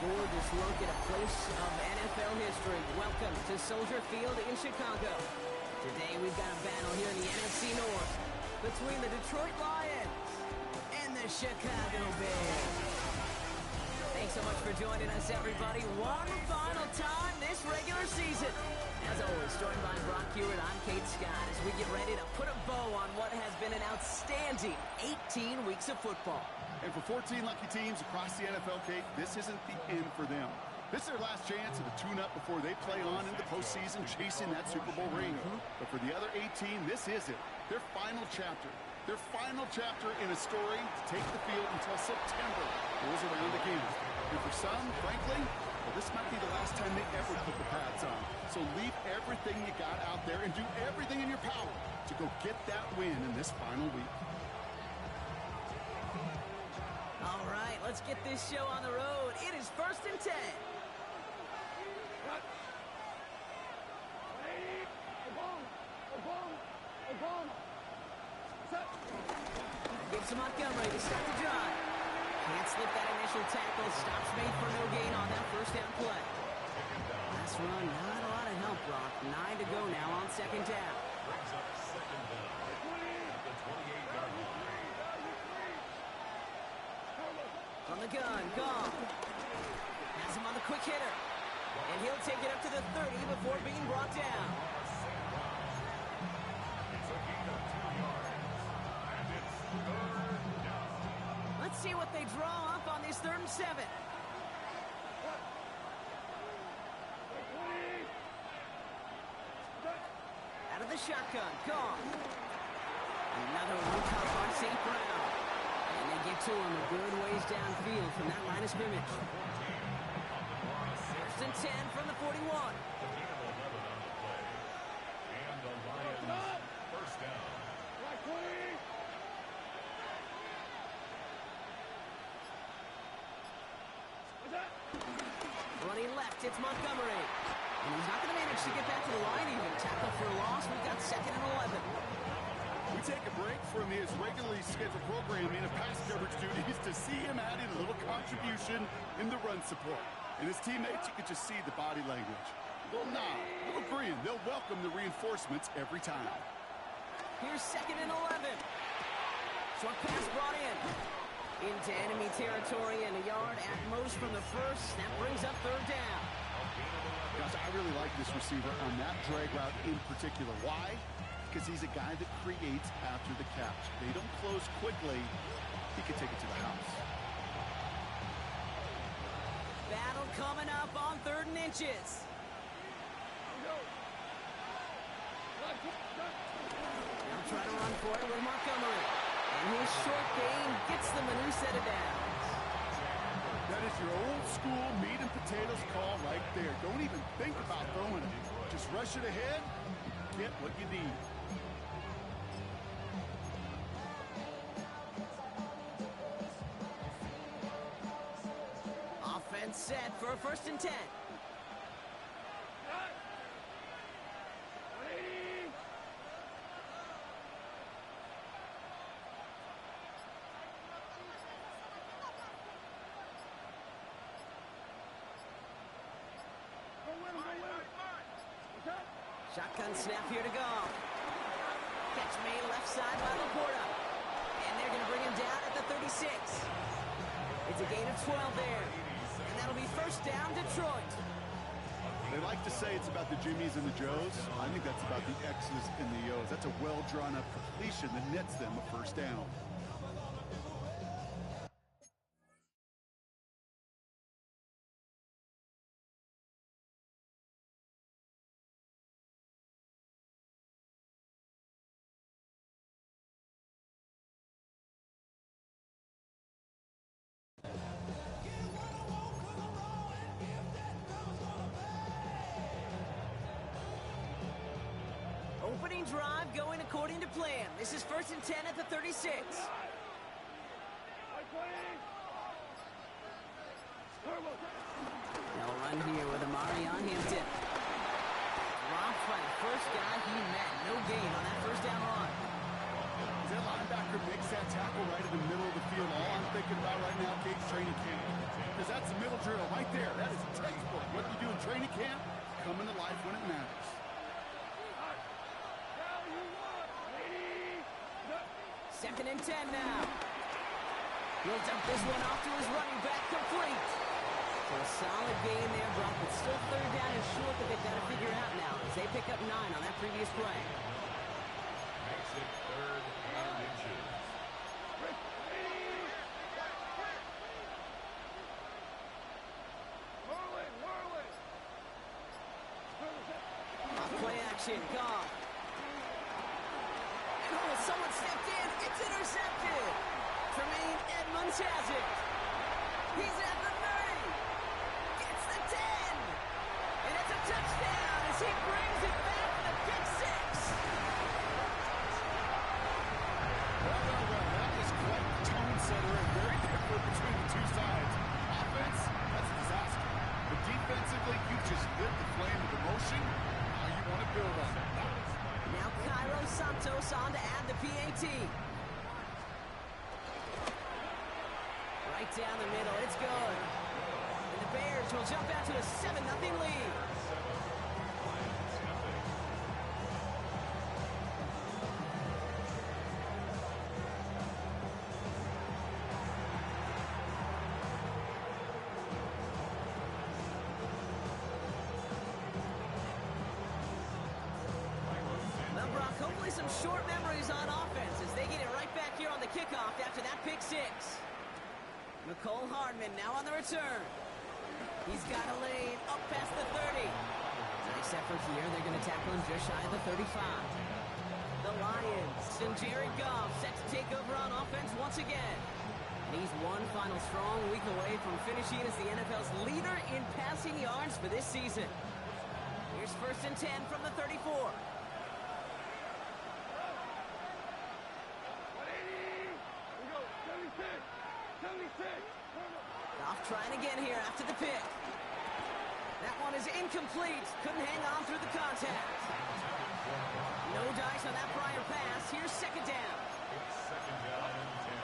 Gorgeous look at a place of NFL history. Welcome to Soldier Field in Chicago. Today we've got a battle here in the NFC North between the Detroit Lions and the Chicago Bears. Thanks so much for joining us, everybody. One final time this regular season. As always, joined by Brock Hewitt, I'm Kate Scott as we get ready to put a bow on what has been an outstanding 18 weeks of football. And for 14 lucky teams across the NFL, Kate, this isn't the end for them. This is their last chance of a tune-up before they play on in the postseason chasing that Super Bowl ring. But for the other 18, this is it. Their final chapter. Their final chapter in a story to take the field until September rolls around again. And for some, frankly, well, this might be the last time they ever put the pads on. So leave everything you got out there and do everything in your power to go get that win in this final week. All right, let's get this show on the road. It is 1st and 10. Gives to Montgomery to start the drive. Can't slip that initial tackle. Stops made for no gain on that first down play. Last run, not a lot of help, Brock. 9 to go now on 2nd down. On the gun, Goff. Has him on the quick hitter. And he'll take it up to the 30 before being brought down. Let's see what they draw up on this 3rd and 7. Out of the shotgun, Goff. Another one caught on St. Brown. And they get to him a good ways downfield from that line of scrimmage. 1st and 10 from the 41. Running left, it's Montgomery. And he's not going to manage to get back to the line even. Tackle for a loss. We've got 2nd and 11. We take a break from his regularly scheduled programming of pass coverage duties to see him add in a little contribution in the run support. And his teammates, you can just see the body language. Little nod, little grin. They'll welcome the reinforcements every time. Here's 2nd and 11. Short pass brought in. Into enemy territory and a yard at most from the first. That brings up 3rd down. Gosh, I really like this receiver on that drag route in particular. Why? Because he's a guy that creates after the catch. They don't close quickly. He can take it to the house. Battle coming up on 3rd and inches. Now try to run for it with Montgomery. And his short gain gets them a new set of downs. That is your old school meat and potatoes call right there. Don't even think about throwing it. Just rush it ahead, get what you need. Offense set for a 1st and 10. Shotgun snap here to go. Catch made left side by Laporta. And they're going to bring him down at the 36. It's a gain of 12 there. And that'll be 1st down, Detroit. They like to say it's about the Jimmies and the Joes. I think that's about the X's and the O's. That's a well-drawn-up completion that nets them a 1st down. Opening drive going according to plan. This is 1st and 10 at the 36. They'll run here with Amari on Hampton. Dropped by the first guy he met. No gain on that 1st down run. As that linebacker makes that tackle right in the middle of the field, all I'm thinking about right now, Gates, training camp. Because that's the middle drill right there. That is textbook. What you do in training camp, coming to life when it matters. 2nd and 10 now. He'll dump this one off to his running back, complete. So a solid gain there, Brock, but still 3rd down and short that they've got to figure out now as they pick up 9 on that previous play. Makes it 3rd and inches. Off play action, Goff. Oh, someone stepped in. It's intercepted. Tremaine Edmunds has it. He's at the 30. Gets the 10. And it's a touchdown as he down the middle. It's good. And the Bears will jump out to a 7-0 lead. Hopefully some short memories on offense as they get it right back here on the kickoff after that pick six. Mecole Hardman now on the return. He's got a lane up past the 30. Nice effort here. They're going to tackle him just shy of the 35. The Lions and Jared Goff set to take over on offense once again. And he's one final strong week away from finishing as the NFL's leader in passing yards for this season. Here's 1st and 10 from the 34. Goff trying again here after the pick. That one is incomplete. Couldn't hang on through the contact. No dice on that prior pass. Here's 2nd down. It's 2nd down and 10.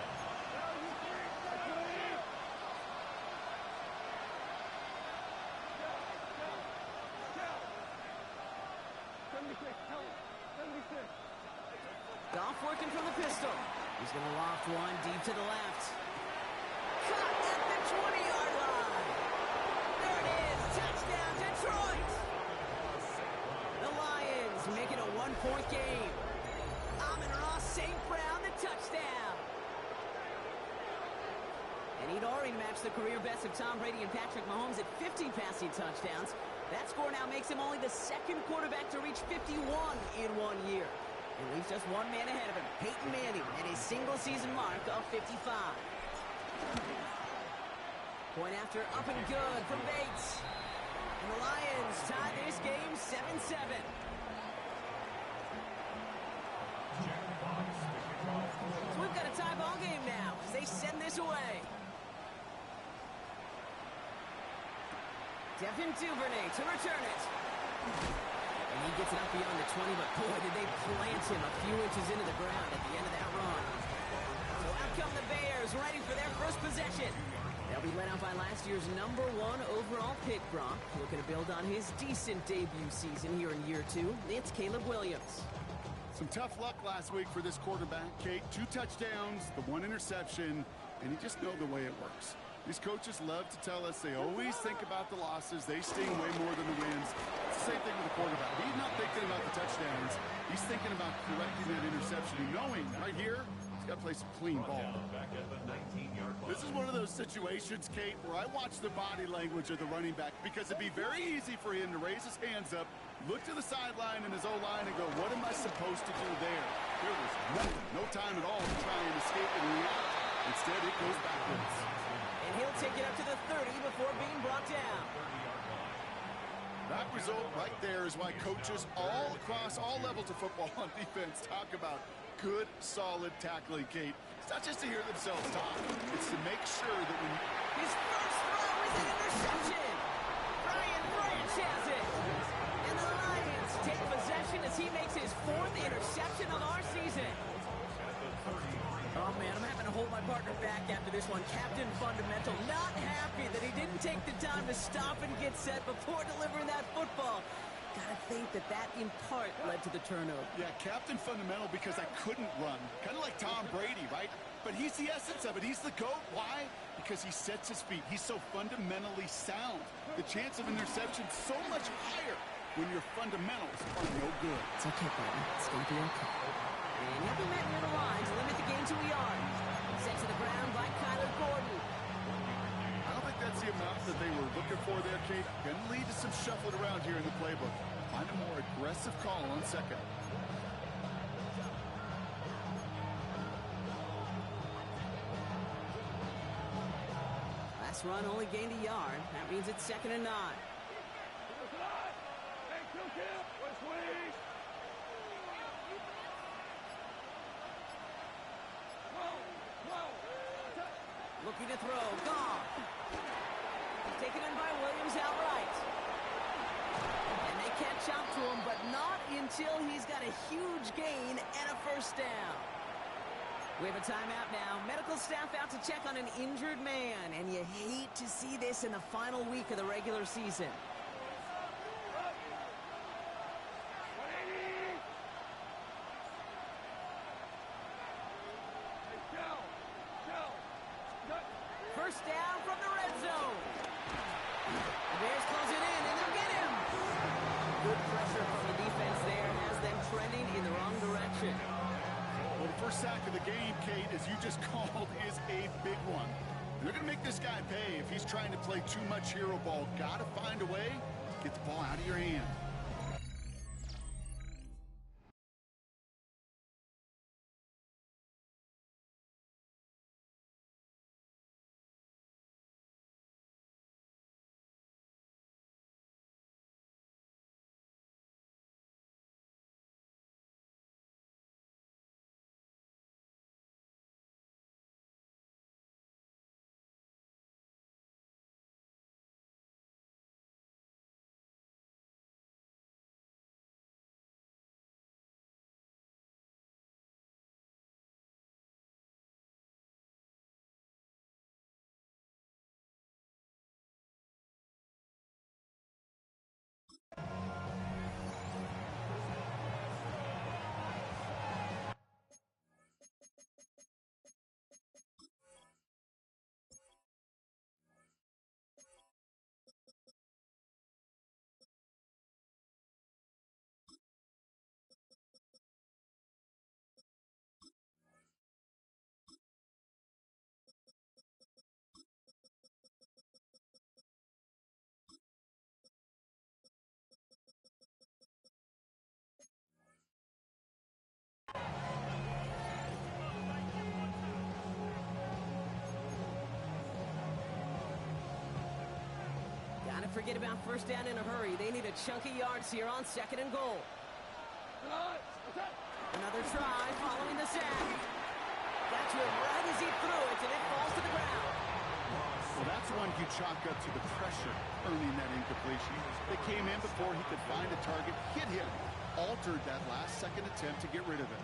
Goff working from the pistol. He's going to loft one deep to the left. Caught at the 20-yard line. There it is. Touchdown, Detroit. The Lions make it a 1-point game. Amon-Ra St. Brown, the touchdown. And he'd already matched the career best of Tom Brady and Patrick Mahomes at 50 passing touchdowns. That score now makes him only the 2nd quarterback to reach 51 in 1 year. And leaves just one man ahead of him, Peyton Manning, at his single-season mark of 55. Point after up and good from Bates. And the Lions tie this game 7-7. So we've got a tie ball game now as they send this away. Devin Duvernay to return it. And he gets it up beyond the 20, but boy, did they plant him a few inches into the ground at the end of that run. So out come the Bears, ready for their first possession. They'll be led out by last year's #1 overall pick, Brock. Looking to build on his decent debut season here in year 2. It's Caleb Williams. Some tough luck last week for this quarterback, Kate. 2 touchdowns, the 1 interception, and you just know the way it works. These coaches love to tell us they always think about the losses. They sting way more than the wins. It's the same thing with the quarterback. He's not thinking about the touchdowns. He's thinking about correcting that interception, knowing right here he's got to play some clean ball. Back at the 19-yard line. This is one of those situations, Kate, where I watch the body language of the running back because it'd be very easy for him to raise his hands up, look to the sideline and his O-line and go, what am I supposed to do there? There was nothing, no time at all to try and escape and react. Instead, it goes backwards. And he'll take it up to the 30 before being brought down. That result right there is why coaches all across all levels of football on defense talk about good, solid tackling, Kate. It's not just to hear themselves talk. It's to make sure that when his first throw is an interception. Brian Branch has it. And the Lions take possession as he makes his 4th interception of our season. Oh, man, I'm having to hold my partner back after this one. Captain Fundamental not happy that he didn't take the time to stop and get set before delivering that football. Gotta think that in part led to the turnover. Yeah, Captain Fundamental because I couldn't run. Kind of like Tom Brady, right? But he's the essence of it. He's the GOAT. Why? Because he sets his feet. He's so fundamentally sound. The chance of interception so much higher when your fundamentals are no good. It's okay, buddy. It's gonna be okay. And he'll be met near the line to limit the game to a yard. Sent to the ground by Kyler Gordon. I don't think that's the amount that they were looking for there, Kate. Going to lead to some shuffling around here in the playbook. Find a more aggressive call on 2nd. Last run only gained a yard. That means it's 2nd and 9. Looking to throw. Gone. Taken in by Williams outright. And they catch up to him, but not until he's got a huge gain and a 1st down. We have a timeout now. Medical staff out to check on an injured man, and you hate to see this in the final week of the regular season. First down from the red zone. The Bears close it in, and they'll get him. Good pressure from the defense there has them trending in the wrong direction. Well, the first sack of the game, Kate, as you just called, is a big one. They're going to make this guy pay if he's trying to play too much hero ball. Got to find a way to get the ball out of your hand. Gotta forget about first down in a hurry. They need a chunky yards here on 2nd and goal. Another try following the sack. Got to it right as he threw it, and it falls to the ground. Well, that's one you chalk up to the pressure earning that incompletion. They came in before he could find a target, hit him, altered that last-second attempt to get rid of it.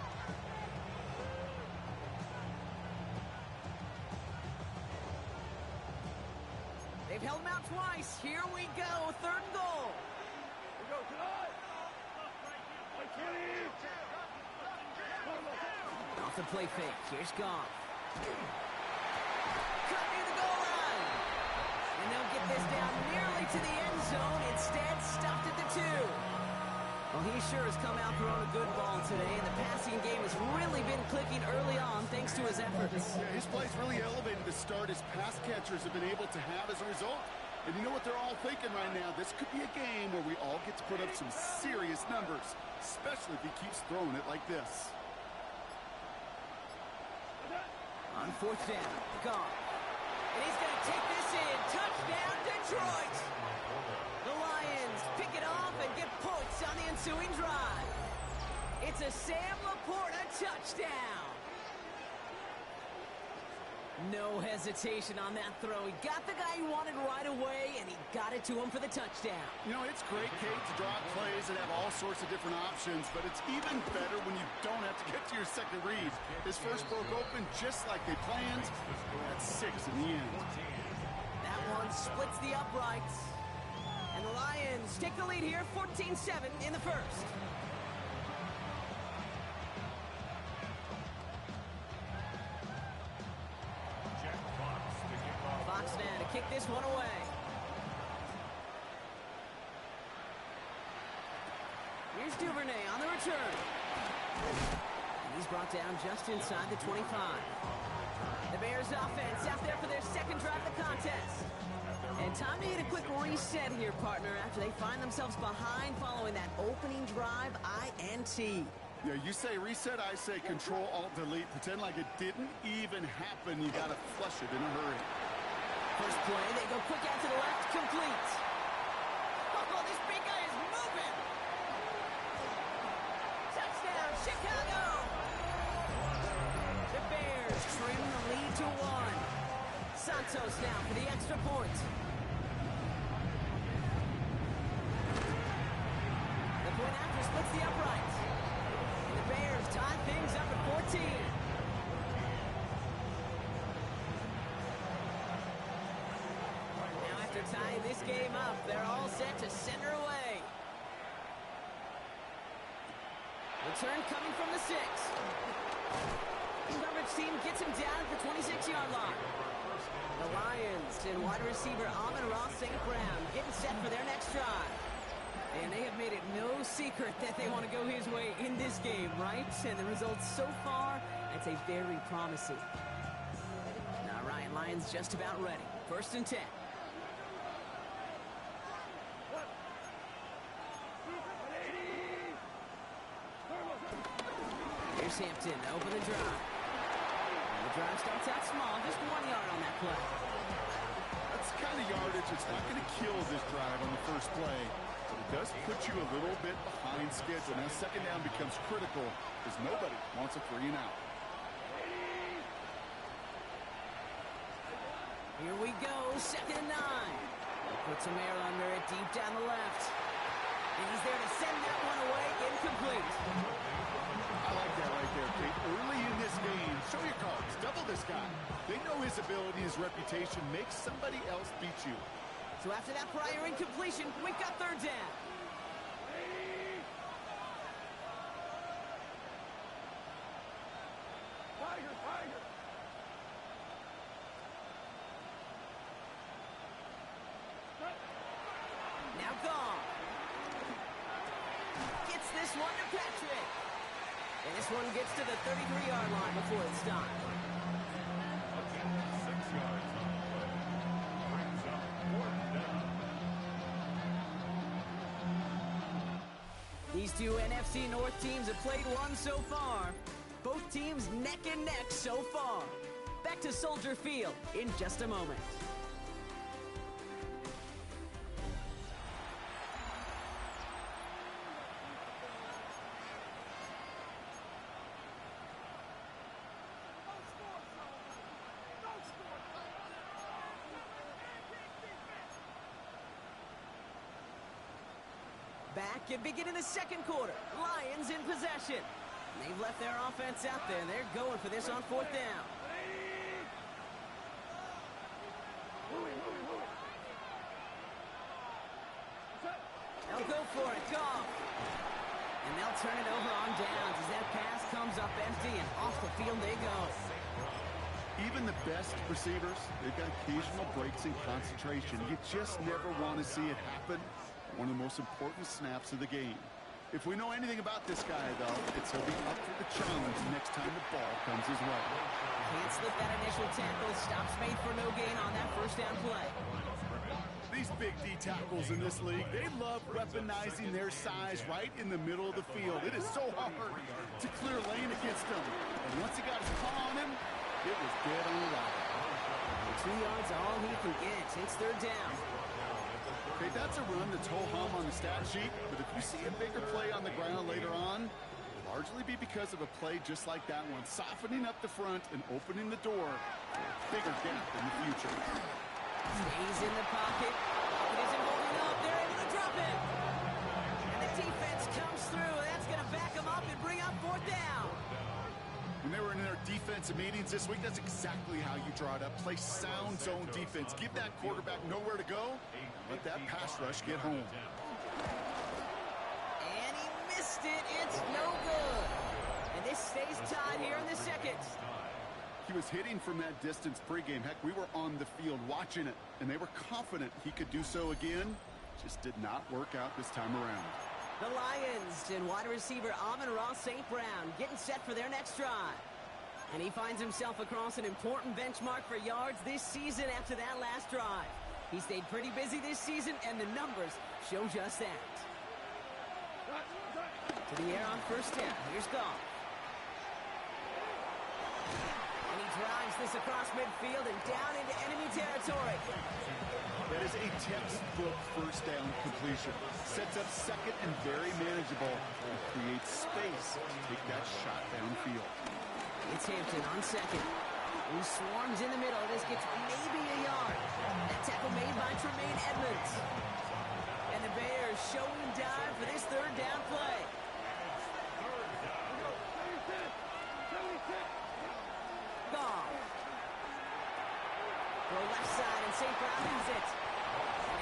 They've held him out twice. Here we go, 3rd and goal. Off the play fake. Here's Goff. Cut near the goal line. And they'll get this down nearly to the end zone. Instead, stopped at the 2. Well, he sure has come out throwing a good ball today, and the passing game has really been clicking early on thanks to his efforts. Yeah, his play's really elevated the start his pass catchers have been able to have as a result. And you know what they're all thinking right now? This could be a game where we all get to put up some serious numbers, especially if he keeps throwing it like this. On 4th down, Goff. And he's going to take this in. Touchdown, Detroit! The Lions pick it off and get points on the ensuing drive. It's a Sam Laporta touchdown. No hesitation on that throw. He got the guy he wanted right away, and he got it to him for the touchdown. You know, it's great, Kate, to draw plays and have all sorts of different options, but it's even better when you don't have to get to your second read. His first broke open just like they planned. That's 6 in the end. That one splits the uprights. And the Lions take the lead here, 14-7 in the first. Fox now to kick this one away. Here's Duvernay on the return. And he's brought down just inside the 25. The Bears offense out there for their second drive of the contest. And time to hit a quick reset here, partner, after they find themselves behind following that opening drive INT. Yeah, you say reset, I say control, alt, delete. Pretend like it didn't even happen. You got to flush it in a hurry. First play, they go quick out to the left, complete. Oh, this big guy is moving. Touchdown, Chicago. The Bears trim the lead to 1. Santos now for the extra point. The point after splits the uprights. And the Bears tie things up at 14. After tying this game up, they're all set to send her away. Return coming from the 6. The coverage team gets him down at the 26-yard line. The Lions and wide receiver Amon-Ra St. Brown getting set for their next drive. And they have made it no secret that they want to go his way in this game, right? And the results so far, I'd say very promising. All right, Lions just about ready. 1st and 10. Here's Hampton to open the drive. And the drive starts out small, just 1 yard on that play. That's the kind of yardage that's not going to kill this drive on the first play. But it does put you a little bit behind schedule. Now, 2nd down becomes critical because nobody wants a 3 and out. Here we go, 2nd and 9. He puts some air under it deep down the left. And he's there to send that one away, incomplete. I like that right there, Kate. Early in this game, show your cards. Double this guy. They know his ability, his reputation makes somebody else beat you. So after that prior incompletion, we've got 3rd down. Tiger! Now gone. Gets this one to Patrick. And this one gets to the 33-yard line before it's done. 6 yards on the play. Brings up 4th down. These two NFC North teams have played one so far. Both teams neck and neck so far. Back to Soldier Field in just a moment. Back and beginning the 2nd quarter. Lions in possession. They've left their offense out there. They're going for this on 4th down. They'll go for it. Goff. And they'll turn it over on downs as that pass comes up empty and off the field they go. Even the best receivers, they've got occasional breaks in concentration. You just never want to see it happen. One of the most important snaps of the game. If we know anything about this guy, though, it's he'll be up for the challenge next time the ball comes his way. Can't slip that initial tackle. Stops made for no gain on that 1st down play. These big D tackles in this league, they love weaponizing their size right in the middle of the field. It is so hard to clear lane against them. And once he got his paw on him, it was dead on arrival. 2 yards are all he can get. It's 3rd down. Okay, that's a run that's ho-hum on the stat sheet, but if you see a bigger play on the ground later on, it'll largely be because of a play just like that one, softening up the front and opening the door for a bigger gap in the future. Stays in the pocket. It isn't holding up. They're able to drop it. And the defense comes through. That's going to back them up and bring up 4th down. When they were in their defensive meetings this week, that's exactly how you draw it up. Play sound zone defense. Give that quarterback nowhere to go. Let that pass rush get home. And he missed it. It's no good. And this stays tied here in the 2nd. He was hitting from that distance pregame. Heck, we were on the field watching it, and they were confident he could do so again. Just did not work out this time around. The Lions and wide receiver Amon-Ra St. Brown getting set for their next drive. And he finds himself across an important benchmark for yards this season after that last drive. He stayed pretty busy this season, and the numbers show just that. To the air on 1st down. Here's Goff. And he drives this across midfield and down into enemy territory. That is a textbook 1st down completion. Sets up 2nd and very manageable and creates space to take that shot downfield. It's Hampton on 2nd. Who swarms in the middle. This gets maybe a yard. That tackle made by Tremaine Edmonds. And the Bears showing dive for this 3rd down play. Goff. Go left side and St. Brown wins it.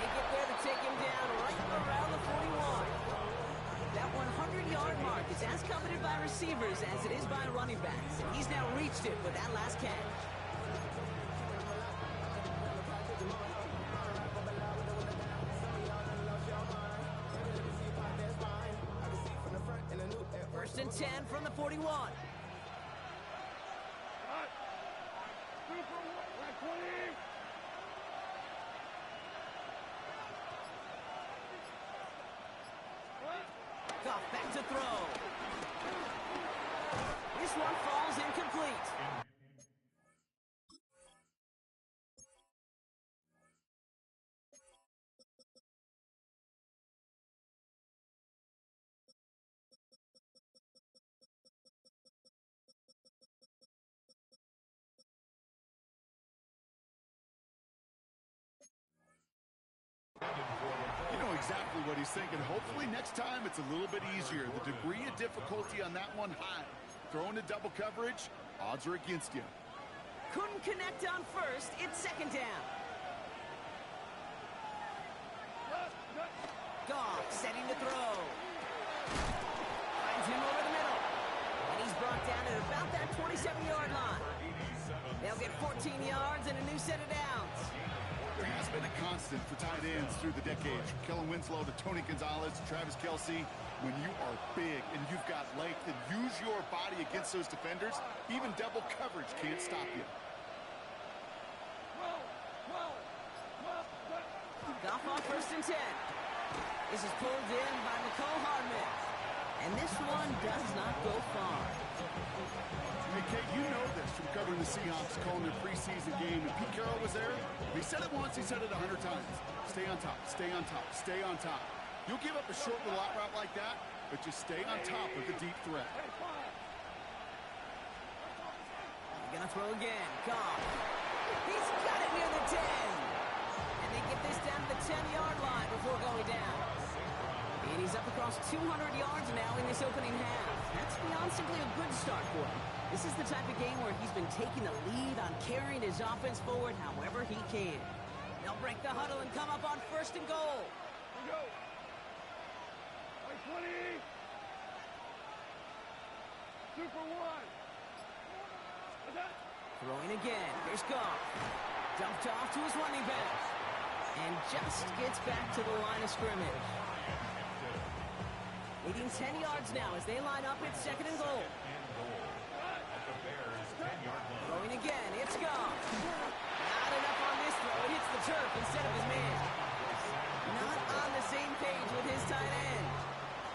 They get there to take him down right around the 41. That 100-yard mark is as coveted by receivers as it is by running backs. And he's now reached it with that last catch. First and 10 from the 41. Goff back to throw. This one falls incomplete. You know exactly what he's thinking. Hopefully next time it's a little bit easier. The degree of difficulty on that one high. Throwing to double coverage, odds are against you. Couldn't connect on first. It's second down. Goff setting to throw. Finds him over the middle. And he's brought down at about that 27-yard line. They'll get 14 yards and a new set of downs. There has been a constant for tight ends through the decades. From Kellen Winslow to Tony Gonzalez to Travis Kelce. When you are big and you've got length and use your body against those defenders, even double coverage can't stop you. Goff off first and 10. This is pulled in by Mecole Hardman. And this one does not go far. Hey, Kate, you know this from covering the Seahawks, calling their preseason game. And Pete Carroll was there. He said it once, he said it 100 times. Stay on top, stay on top, stay on top. You'll give up a short little out route like that, but just stay on top of the deep threat. He's gonna throw again. Goff. He's got it near the 10. And they get this down to the 10-yard line before going down. And he's up across 200 yards now in this opening half. That's beyond simply a good start for him. This is the type of game where he's been taking the lead on carrying his offense forward however he can. They'll break the huddle and come up on first and goal. Go. 20. Super one. Throwing again. Here's Goff. Dumped off to his running back. And just gets back to the line of scrimmage. Leading 10 yards now as they line up at second and goal. Throwing again. It's Goff. Not enough on this throw. It hits the turf instead of his man. Not on the same page with his tight end.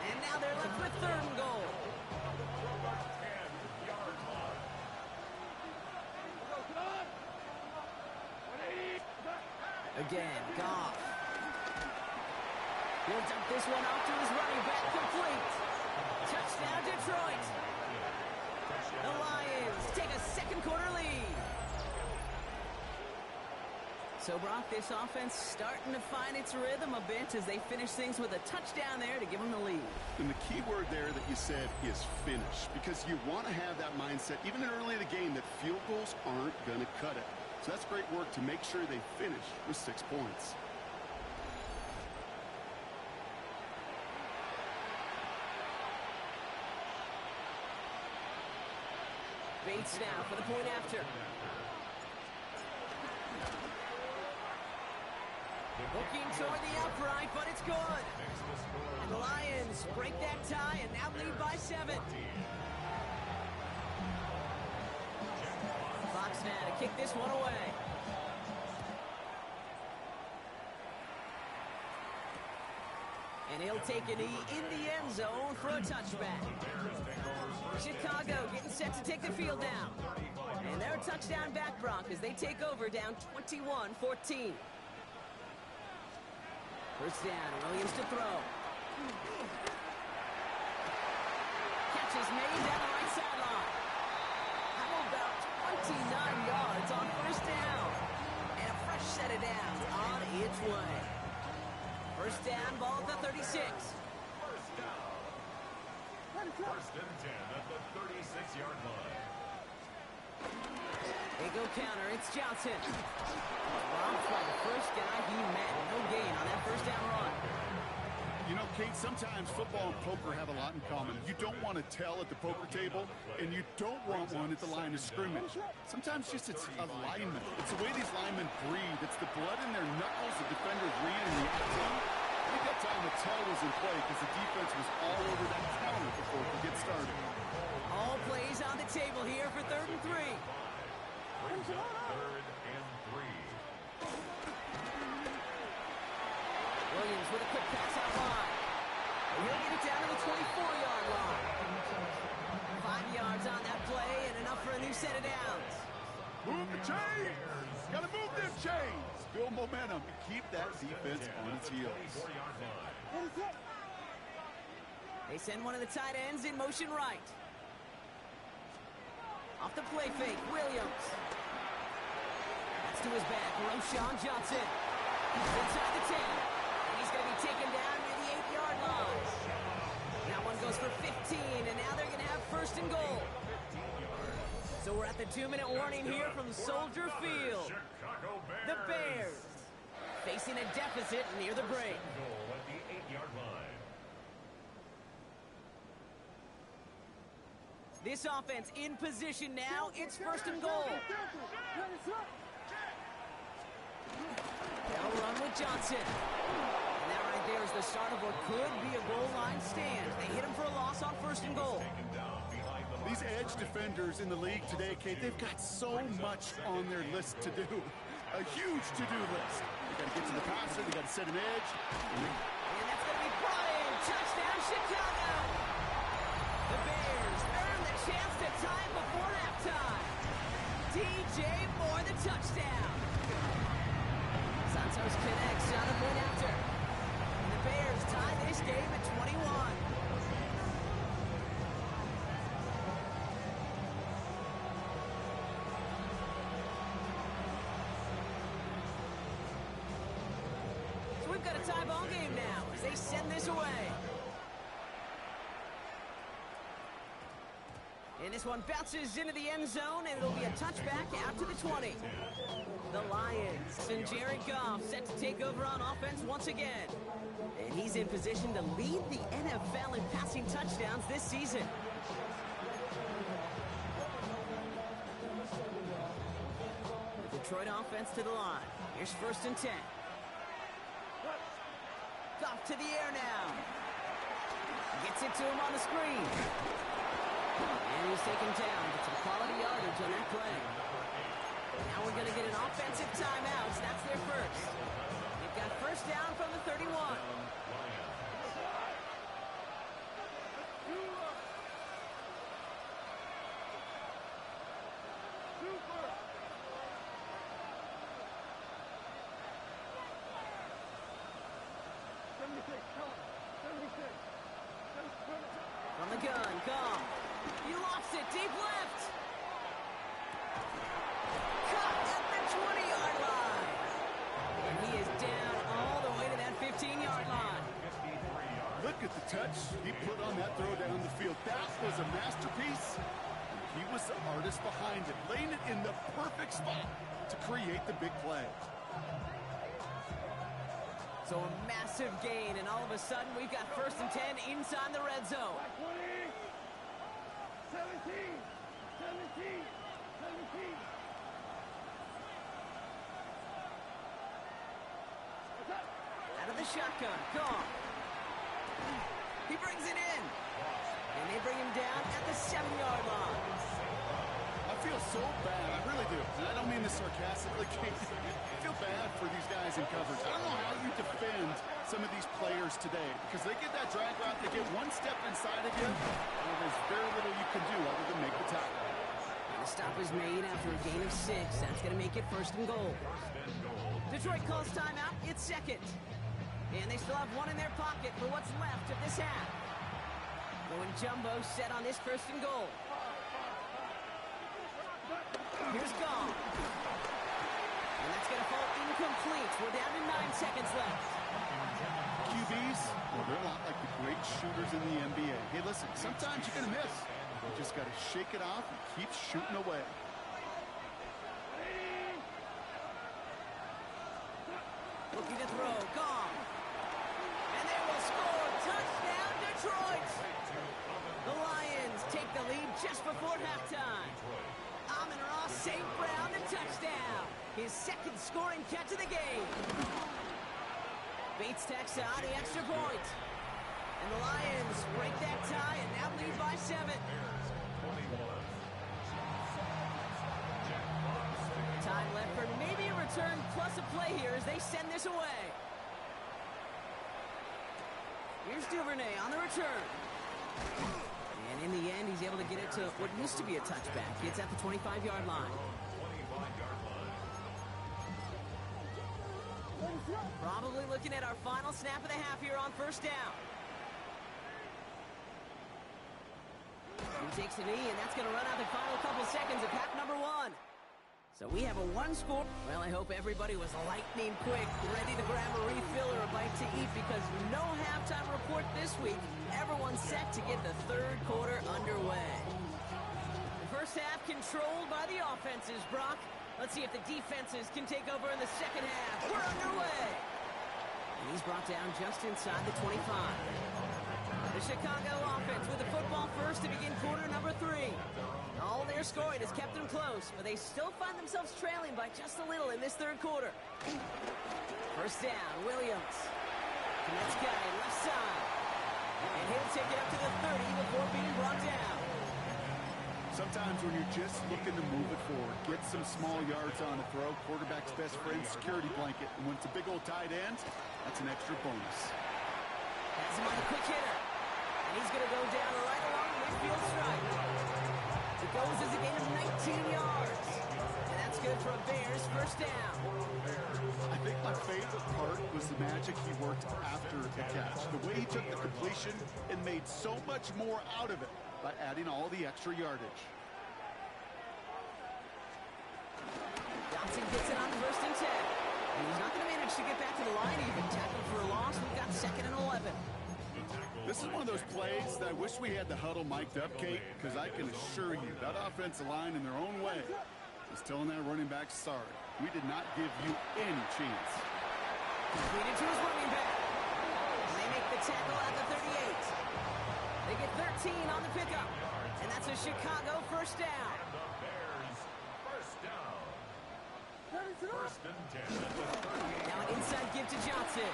And now they're left with third and goal. Again, Goff. He'll dump this one off to his running back, complete. Touchdown, Detroit. The Lions take a second quarter lead. So, Brock, this offense starting to find its rhythm a bit as they finish things with a touchdown there to give them the lead. And the key word there that you said is finish, because you want to have that mindset, even early in the game, that field goals aren't going to cut it. So that's great work to make sure they finish with 6 points. Bates now for the point after. Looking toward the upright, but it's good. And the Lions break that tie and now lead by 7. Fox now to kick this one away. And he'll take a knee in the end zone for a touchback. Chicago getting set to take the field down. And they're a touchdown back, Brock, as they take over down 21-14. First down, Williams to throw. Catch is made down the right sideline. How about 29 yards on first down? And a fresh set of downs on its way. First down, ball at the 36. First and 10 at the 36-yard line. They go counter. It's Johnson. Robbed by the first guy he met. No gain on that first down run. You know, Kate, sometimes football and poker have a lot in common. You don't want to tell at the poker table, and you don't want one at the line of scrimmage. Sometimes just it's alignment. It's the way these linemen breathe. It's the blood in their knuckles the defenders read in the action. I think that time the tell was in play because the defense was all over that counter before it could get started. All plays on the table here for 3rd and 3. Brings up 3rd and 3. Williams with a quick pass out line. And he'll get it down to the 24-yard line. 5 yards on that play and enough for a new set of downs. Move the chains! Gotta move them chains! Build momentum and keep that defense on its heels. They send one of the tight ends in motion right. Off the play fake, Williams. That's to his back, Roschon Johnson. He's inside the 10. And he's going to be taken down near the 8-yard line. That one goes for 15, and now they're going to have 1st and goal. So we're at the 2-minute warning here from Soldier Field. The Bears facing a deficit near the break. Goal at the 8-yard line. This offense in position now. It's 1st and goal. They'll run with Johnson. And that right there is the start of what could be a goal line stand. They hit him for a loss on 1st and goal. These edge defenders in the league today, Kate, they've got so much on their list to do. A huge to-do list. They got to get to the passer, they got to set an edge. And that's going to be brought in. Touchdown, Chicago! The Bears earn the chance to tie it before halftime. DJ Moore, the touchdown. Santos connects on a point after. And the Bears tie this game at 21. So we've got a tie ball game now as they send this away. And this one bounces into the end zone, and it'll be a touchback out to the 20. The Lions and Jared Goff set to take over on offense once again. And he's in position to lead the NFL in passing touchdowns this season. The Detroit offense to the line. Here's 1st and 10. Goff to the air now. Gets it to him on the screen. And he's taken down. Get some quality yardage on that play. Now we're going to get an offensive timeout. That's their first. They've got 1st down from the 31. From the gun, Goff. He lofts it deep left. Caught at the 20-yard line. And he is down all the way to that 15-yard line. Look at the touch he put on that throw down the field. That was a masterpiece. He was the artist behind it, laying it in the perfect spot to create the big play. So a massive gain, and all of a sudden we've got 1st and 10 inside the red zone. 17. Out of the shotgun, Goff. He brings it in. And they bring him down at the 7-yard line. I feel so bad, I really do. And I don't mean this sarcastically, Kate. I feel bad for these guys in coverage. I don't know how you defend some of these players today, because they get that drag route, they get one step inside of you, and there's very little you can do other than make the tackle. And the stop is made after a gain of 6. That's going to make it 1st and goal. Detroit calls timeout. It's 2nd. And they still have one in their pocket for what's left of this half. Going jumbo set on this 1st and goal. Here's Goff. And that's going to fall incomplete. We're down to 9 seconds left. QBs, well, they're a lot like the great shooters in the NBA. Hey, listen, sometimes you're going to miss. You just got to shake it off and keep shooting away. first down. His second scoring catch of the game. Bates tacks on the extra point. And the Lions break that tie and now lead by 7. Time left for maybe a return plus a play here as they send this away. Here's Duvernay on the return. And in the end, he's able to get it to what used to be a touchback. It's at the 25-yard line. Probably looking at our final snap of the half here on first down. He takes a knee, and that's going to run out the final couple seconds of half number 1. So we have a 1-score. Well, I hope everybody was lightning quick, ready to grab a refill or a bite to eat because no halftime report this week. Everyone's set to get the third quarter underway. The first half controlled by the offenses, Brock. Let's see if the defenses can take over in the second half. We're underway. And he's brought down just inside the 25. The Chicago offense with the football first to begin quarter number 3. All their scoring has kept them close, but they still find themselves trailing by just a little in this third quarter. First down, Williams. Commits guy, left side. And he'll take it up to the 30 before being brought down. Sometimes when you're just looking to move it forward, get some small yards on a throw, quarterback's best friend, security blanket. And when it's a big old tight end, that's an extra bonus. Has him on the quick hitter. And he's going to go down right along the midfield stripe. It goes as a gain of 19 yards. And that's good for a Bears first down. I think my favorite part was the magic he worked after the catch. The way he took the completion and made so much more out of it by adding all the extra yardage. Johnson gets it on first and 10. And he's not going to manage to get back to the line even. Tackle for a loss. We've got 2nd and 11. This is one of those plays that I wish we had the huddle mic'd up, Kate, because I can assure you that offensive line in their own way is telling that running back, sorry, we did not give you any chance. Completed to his running back. And they make the tackle at the 38. They get 13 on the pickup. And that's a Chicago first down. First and 10. Now an inside give to Johnson.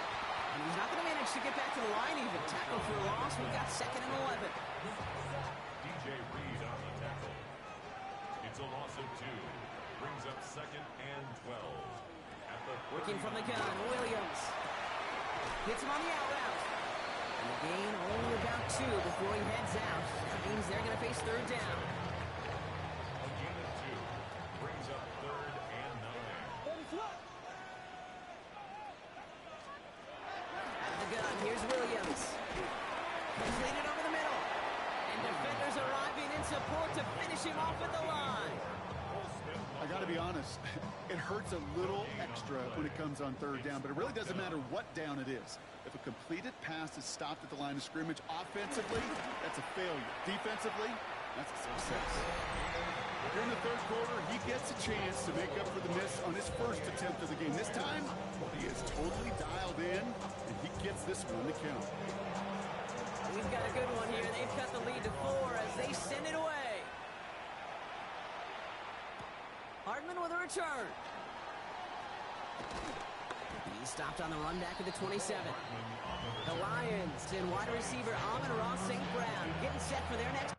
And he's not going to manage to get back to the line even. Tackle for a loss. We've got 2nd and 11. DJ Reed on the tackle. It's a loss of 2. Brings up 2nd and 12. At the Working from the gun, Williams. Hits him on the out route. And the gain only about 2 before he heads out. That means they're going to face third down. A gain of 2. Brings up 3rd and 9. Out of the gun, here's Williams. Completed over the middle. And defenders arriving in support to finish him off at the line. I got to be honest, it hurts a little extra when it comes on third down, but it really doesn't matter what down it is. If a completed pass is stopped at the line of scrimmage, offensively, that's a failure. Defensively, that's a success. During the third quarter, he gets a chance to make up for the miss on his first attempt of the game. This time, he is totally dialed in, and he gets this one to count. We've got a good one here. They've cut the lead to 4 as they send it away. Hardman with a return. He stopped on the run back at the 27. The Lions and wide receiver Amon-Ra St. Brown getting set for their next.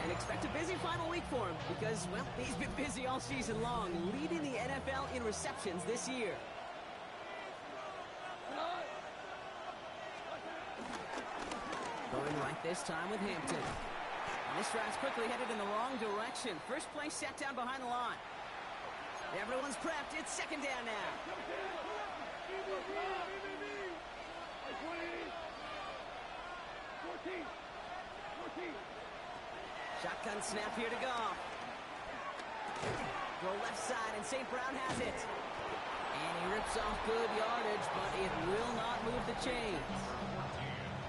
And expect a busy final week for him because, well, he's been busy all season long, leading the NFL in receptions this year. Going right this time with Hampton. And this drive's quickly headed in the wrong direction. First play set down behind the line. Everyone's prepped. It's 2nd down now. Shotgun snap here to Goff. Go left side, and St. Brown has it. And he rips off good yardage, but it will not move the chains.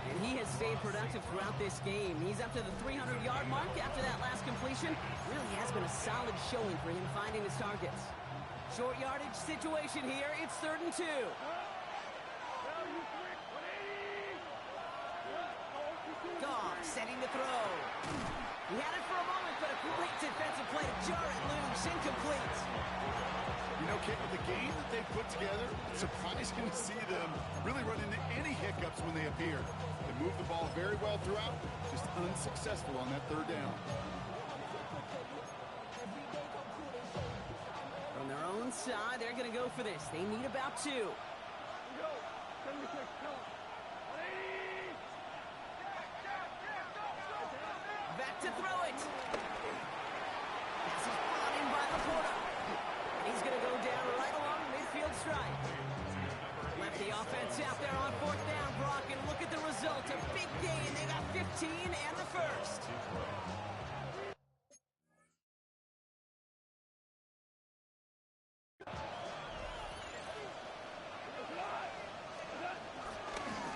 And he has stayed productive throughout this game. He's up to the 300-yard mark after that last completion. Really has been a solid showing for him finding his targets. Short yardage situation here. It's 3rd and 2. Goff setting the throw. He had it for a moment, but a great defensive play to jar it loose. Incomplete. You know, Kate, with the game that they put together, it's surprising to see them really run into any hiccups when they appear. They move the ball very well throughout, just unsuccessful on that 3rd down. From their own side, they're going to go for this. They need about 2. Back to throw it. This is brought in by Laporta. He's going to go down right along the midfield stripe. Left the offense out there on 4th down, Brock, and look at the result. A big gain. They got 15 and the first.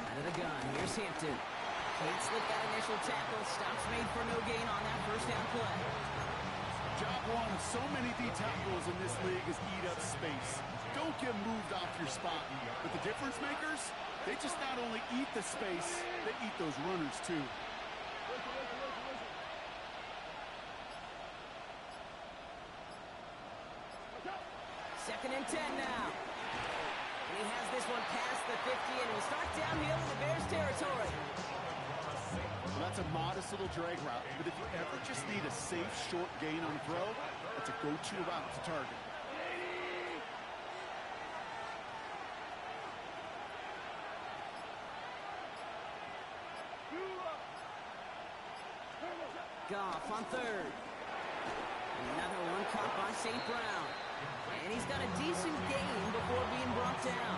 Out of the gun, here's Hampton. Can't slip that initial tackle. Stops made for no gain on that 1st down play. Job one, so many D tackles in this league is eat up space. Don't get moved off your spot. But the difference makers, they just not only eat the space, they eat those runners too. 2nd and 10 now. And he has this one past the 50 and will start downhill in the Bears territory. Well, that's a modest little drag route, but if you ever just need a safe, short gain on throw, that's a go-to route to target. Goff on 3rd. Another one caught by St. Brown. And he's got a decent gain before being brought down.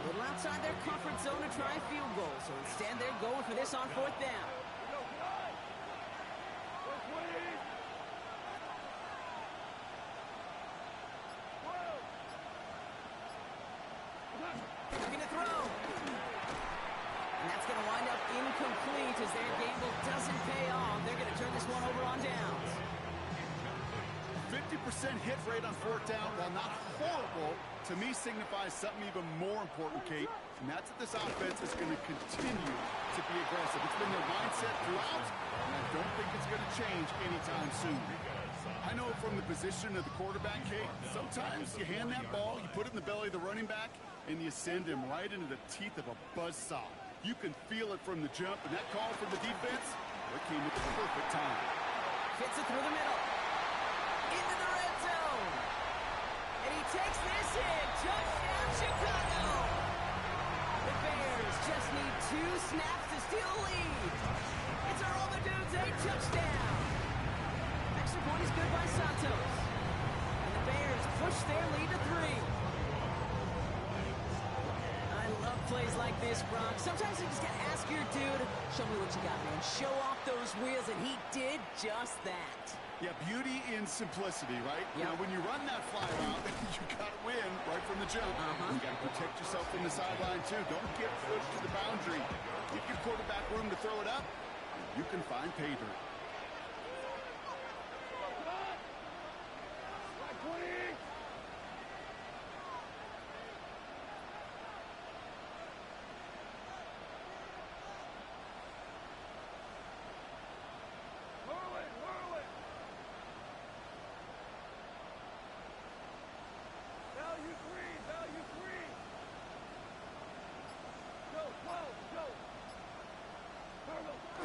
A little outside their comfort zone to try a field goal, so instead they're going for this on 4th down. Looking to throw. And that's going to wind up incomplete as their gamble doesn't pay off. They're going to turn this one over on downs. 50% hit rate on 4th down, while not horrible, to me signifies something even more important, Kate, and that's that this offense is going to continue to be aggressive. It's been their mindset throughout, and I don't think it's going to change anytime soon. I know from the position of the quarterback, Kate, sometimes you hand that ball, you put it in the belly of the running back, and you send him right into the teeth of a buzzsaw. You can feel it from the jump, and that call from the defense, it came at the perfect time. Fits it through the middle. Into the red zone. And he takes this in. Touchdown, Chicago. The Bears just need 2 snaps to steal a lead. It's a roll the dudes, 8 touchdown. Extra point is good by Santos. And the Bears push their lead to 3. I love plays like this, Brock. Sometimes you just gotta ask your dude, show me what you got, man. Show off those wheels, and he did just that. Yeah, beauty in simplicity, right? Yep. Now, when you run that fly route, you got to win right from the jump. You got to protect yourself from the sideline, too. Don't get pushed to the boundary. Give your quarterback room to throw it up. You can find pay dirt.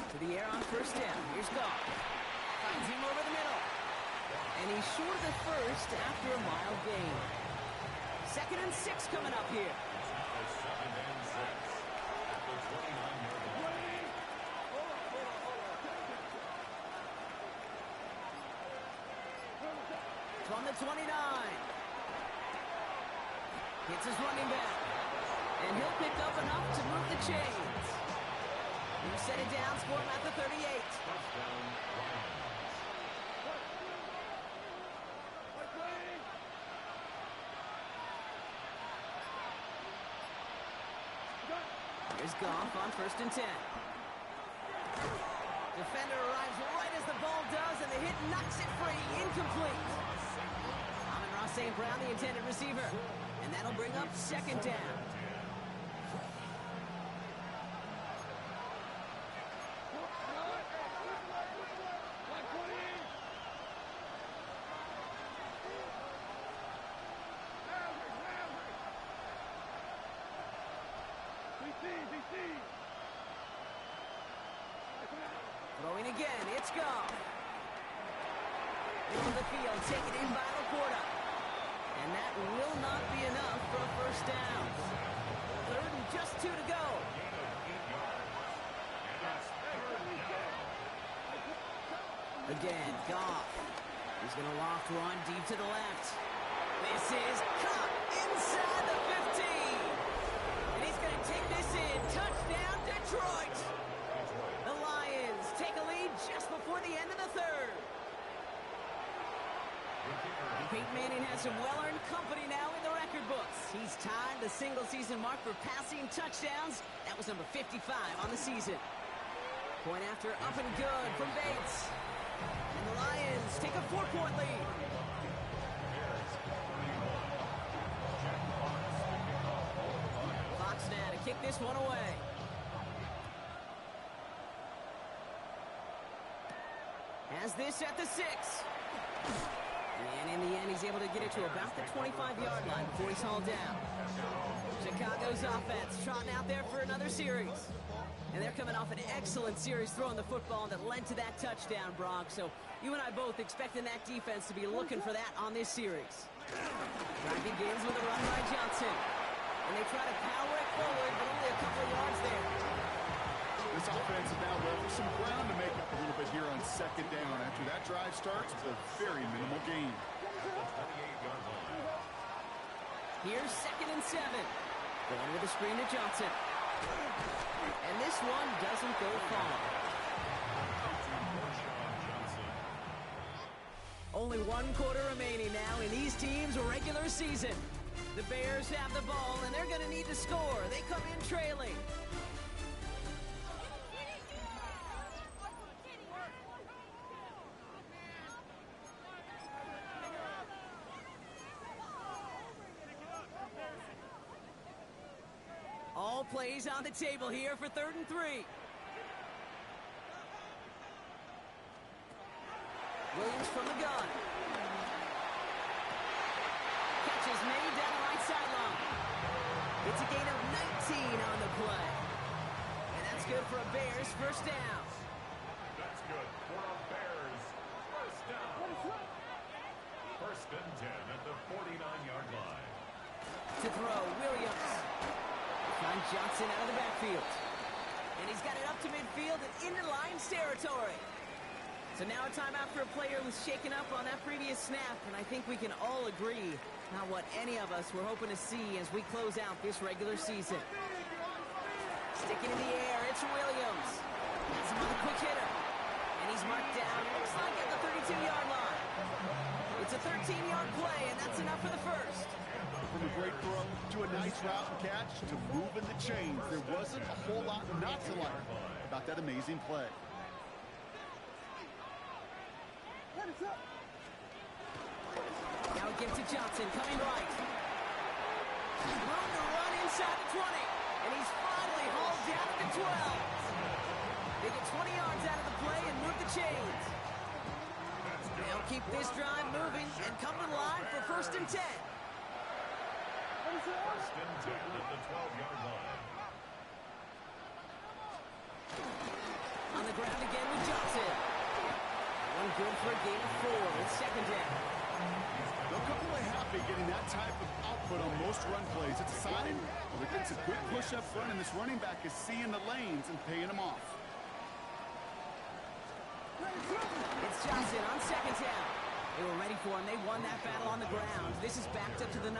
To the air on 1st down. Here's Goff. Finds him over the middle. And he's short of the first after a mild gain. 2nd and 6 coming up here. From the 29. Hits his running back. And he'll pick up enough to move the chains. You set it down, score him at the 38. Here's Goff on 1st and 10. Defender arrives right as the ball does, and the hit knocks it free. Incomplete. Amon-Ra St. Brown, the intended receiver. And that'll bring up 2nd down. Throwing again, it's Goff. Into the field, taken in by Laporta. And that will not be enough for a 1st down. 3rd and just 2 to go. Again, Goff. He's going to loft one deep to the left. This is caught inside the 15. And he's going to take this in. Touchdown, Detroit. The Lions take a lead just before the end of the 3rd. Peyton Manning has some well-earned company now in the record books. He's tied the single-season mark for passing touchdowns. That was number 55 on the season. Point after up and good from Bates. And the Lions take a 4-point lead. Fox now to kick this one away. Has this at the 6. And in the end, he's able to get it to about the 25-yard line before he's hauled down. Chicago's offense trotting out there for another series. And they're coming off an excellent series throwing the football that led to that touchdown, Brock. So you and I both expecting that defense to be looking for that on this series. Drive begins with a run by Johnson. And they try to power it forward, but only a couple of yards there. This offense is now left with some ground to make up a little bit here on 2nd down. After that drive starts, it's a very minimal gain. Here's 2nd and 7. Going with a screen to Johnson. And this one doesn't go far. Only 1 quarter remaining now in these teams' regular season. The Bears have the ball, and they're going to need to score. They come in trailing. All plays on the table here for 3rd and 3. Williams from the gun. Catch is made down the right sideline. It's a gain of 19 on the play. And that's good for a Bears 1st down. That's good for a Bears 1st down. 1st and 10 at the 49-yard line. To throw, Williams. Find Johnson out of the backfield. And he's got it up to midfield and into Lions territory. So now a timeout for a player who's shaken up on that previous snap, and I think we can all agree not what any of us were hoping to see as we close out this regular season. Sticking in the air, it's Williams. Has him on the quick hitter. And he's marked down, looks like at the 32-yard line. It's a 13-yard play, and that's enough for the 1st. From a great throw to a nice route and catch to moving the chains, there wasn't a whole lot not to like about that amazing play. Now a give to Johnson, coming right. Room to run inside the 20. And he's finally hauled down at the 12. They get 20 yards out of the play and move the chains. They'll keep this drive moving and come to the line for 1st and 10. 1st and 10 at the 12-yard line. On the ground again with Johnson. One good for a gain of 4 with 2nd down. They'll come away happy getting that type of output on most run plays. It's a sign that it's a good push up front, and this running back is seeing the lanes and paying them off. It's Johnson on 2nd down. They were ready for him. They won that battle on the ground. This is backed up to the 9.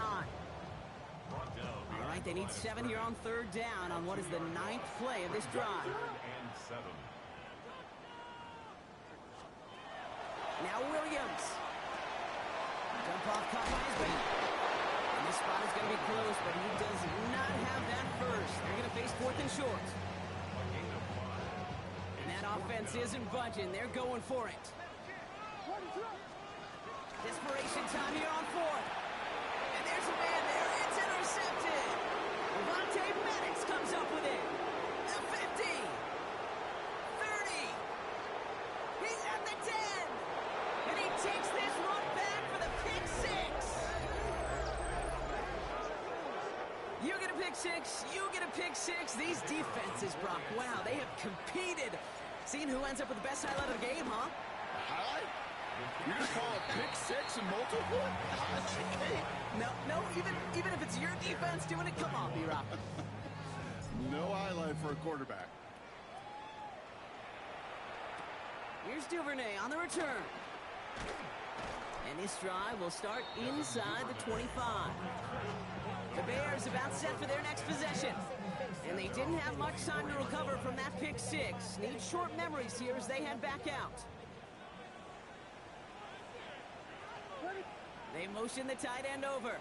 All right, they need 7 here on 3rd down on what is the 9th play of this drive. 3rd and 7. Now Williams. Jump off caught by his back. And this spot is going to be close, but he does not have that first. They're going to face 4th and short. offense isn't budging. They're going for it. Desperation time here on fourth. And there's a man there. It's intercepted. Devontae Maddox comes up with it. The 50. 30. He's at the 10. And he takes this run back for the pick six. You get a pick six. You get a pick six. These defenses, Brock, wow, they have competed. Seeing who ends up with the best highlight of the game, huh? Highlight? You're going to call a pick six and multiple? No, even if it's your defense doing it, come on, B-Rock. No highlight for a quarterback. Here's Duvernay on the return. And this drive will start inside the 25. The Bears about set for their next possession. And they didn't have much time to recover from that pick six. Need short memories here as they head back out. They motion the tight end over.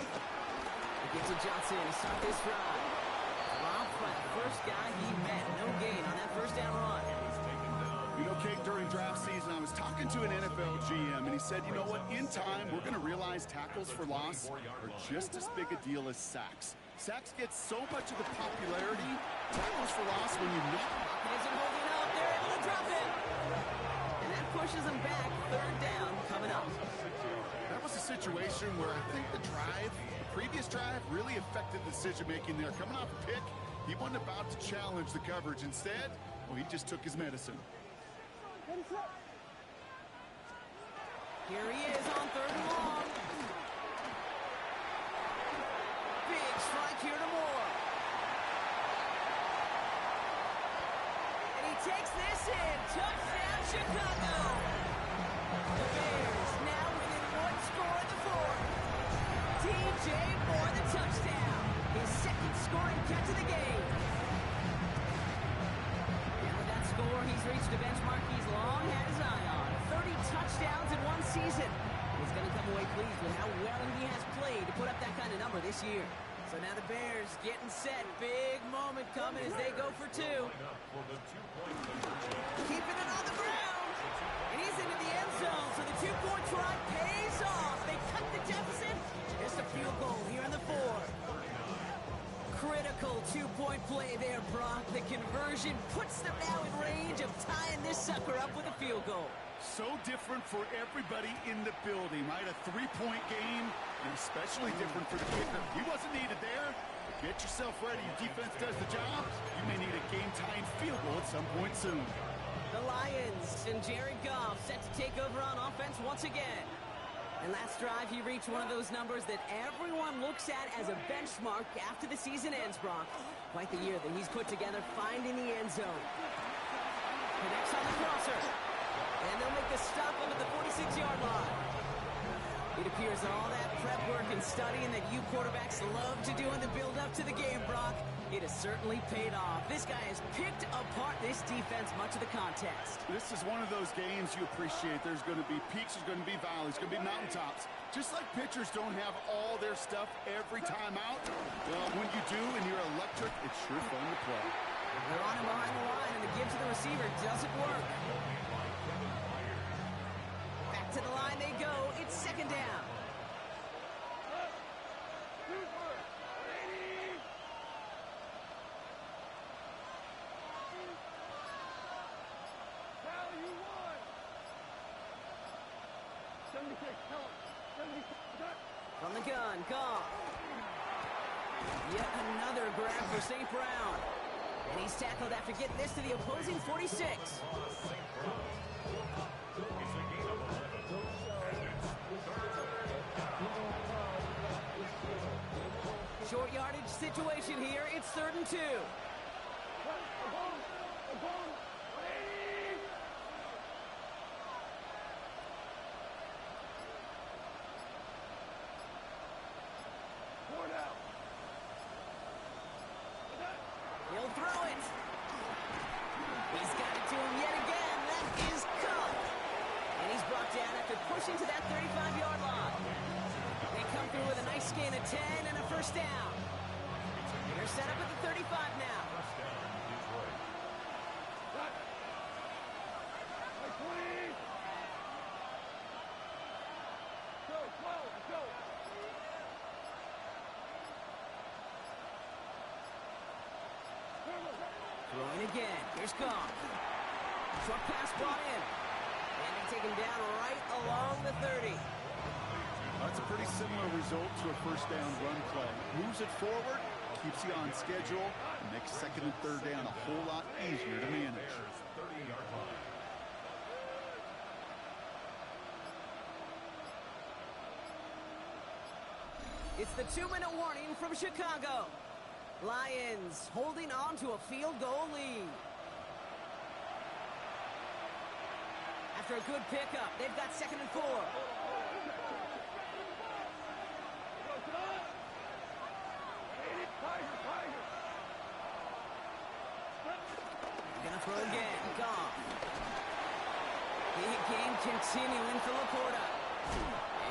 They get to Johnson to start this drive. Dropped by the first guy he met. No gain on that first down run. You know, Kate, during draft season, I was talking to an NFL GM, and he said, you know what, in time, we're going to realize tackles for loss are just as big a deal as sacks. Sacks get so much of the popularity. Tackles for loss, when you knock Isn't holding up. They're able to drop it. And that pushes them back. Third down coming up. That was a situation where I think the previous drive, really affected decision-making there. Coming off a pick, he wasn't about to challenge the coverage. Instead, well, he just took his medicine. Here he is on third and long. Big strike here to Moore. And he takes this in. Touchdown, Chicago. The Bears now within one score in the fourth. DJ Moore the touchdown. His second scoring catch of the game. And with that score, he's reached a benchmark he's long had his eye on. 30 touchdowns in one season. He's going to come away pleased with how well he has played to put up that kind of number this year. So now the Bears getting set. Big moment coming as they go for two. Keeping it on the ground. And he's into the end zone, so the two-point try pays off. They cut the deficit. Just a field goal here in the fourth. Critical two-point play there, Brock. The conversion puts them now in range of tying this sucker up with a field goal. So different for everybody in the building, right? A three-point game, and especially different for the kicker. He wasn't needed there. Get yourself ready. Your defense does the job. You may need a game-tying field goal at some point soon. The Lions and Jared Goff set to take over on offense once again. And last drive, he reached one of those numbers that everyone looks at as a benchmark after the season ends, Brock. Quite the year that he's put together, finding the end zone. Connects on the crosser. And they'll make the stop under the 46-yard line. It appears all that prep work and studying that you quarterbacks love to do in the build-up to the game, Brock, it has certainly paid off. This guy has picked apart this defense much of the contest. This is one of those games you appreciate. There's going to be peaks, there's going to be valleys, there's going to be mountaintops. Just like pitchers don't have all their stuff every time out, well, when you do and you're electric, it's sure fun to play. They're on him behind the line, and the give to the receiver doesn't work. Back to the line they go. It's second down. From the gun, Goff. Yet another grab for St. Brown. And he's tackled after getting this to the opposing 46. Short yardage situation here. It's 3rd and 2. He'll throw it. He's got it to him yet again. That is Cup. And he's brought down after pushing to that 35-yard line. They come through with a nice gain of 10 and a first down. They're set up at the 35 now. Throwing again. Here's Goff. Short pass brought in. And they take him down right along the 30. That's a pretty similar result to a first down run play. Moves it forward, keeps you on schedule, and makes second and third down a whole lot easier to manage. It's the 2-minute warning from Chicago. Lions holding on to a field goal lead. After a good pickup, they've got 2nd and 4. Gonna throw again. Goff. Big game continuing for Laporta.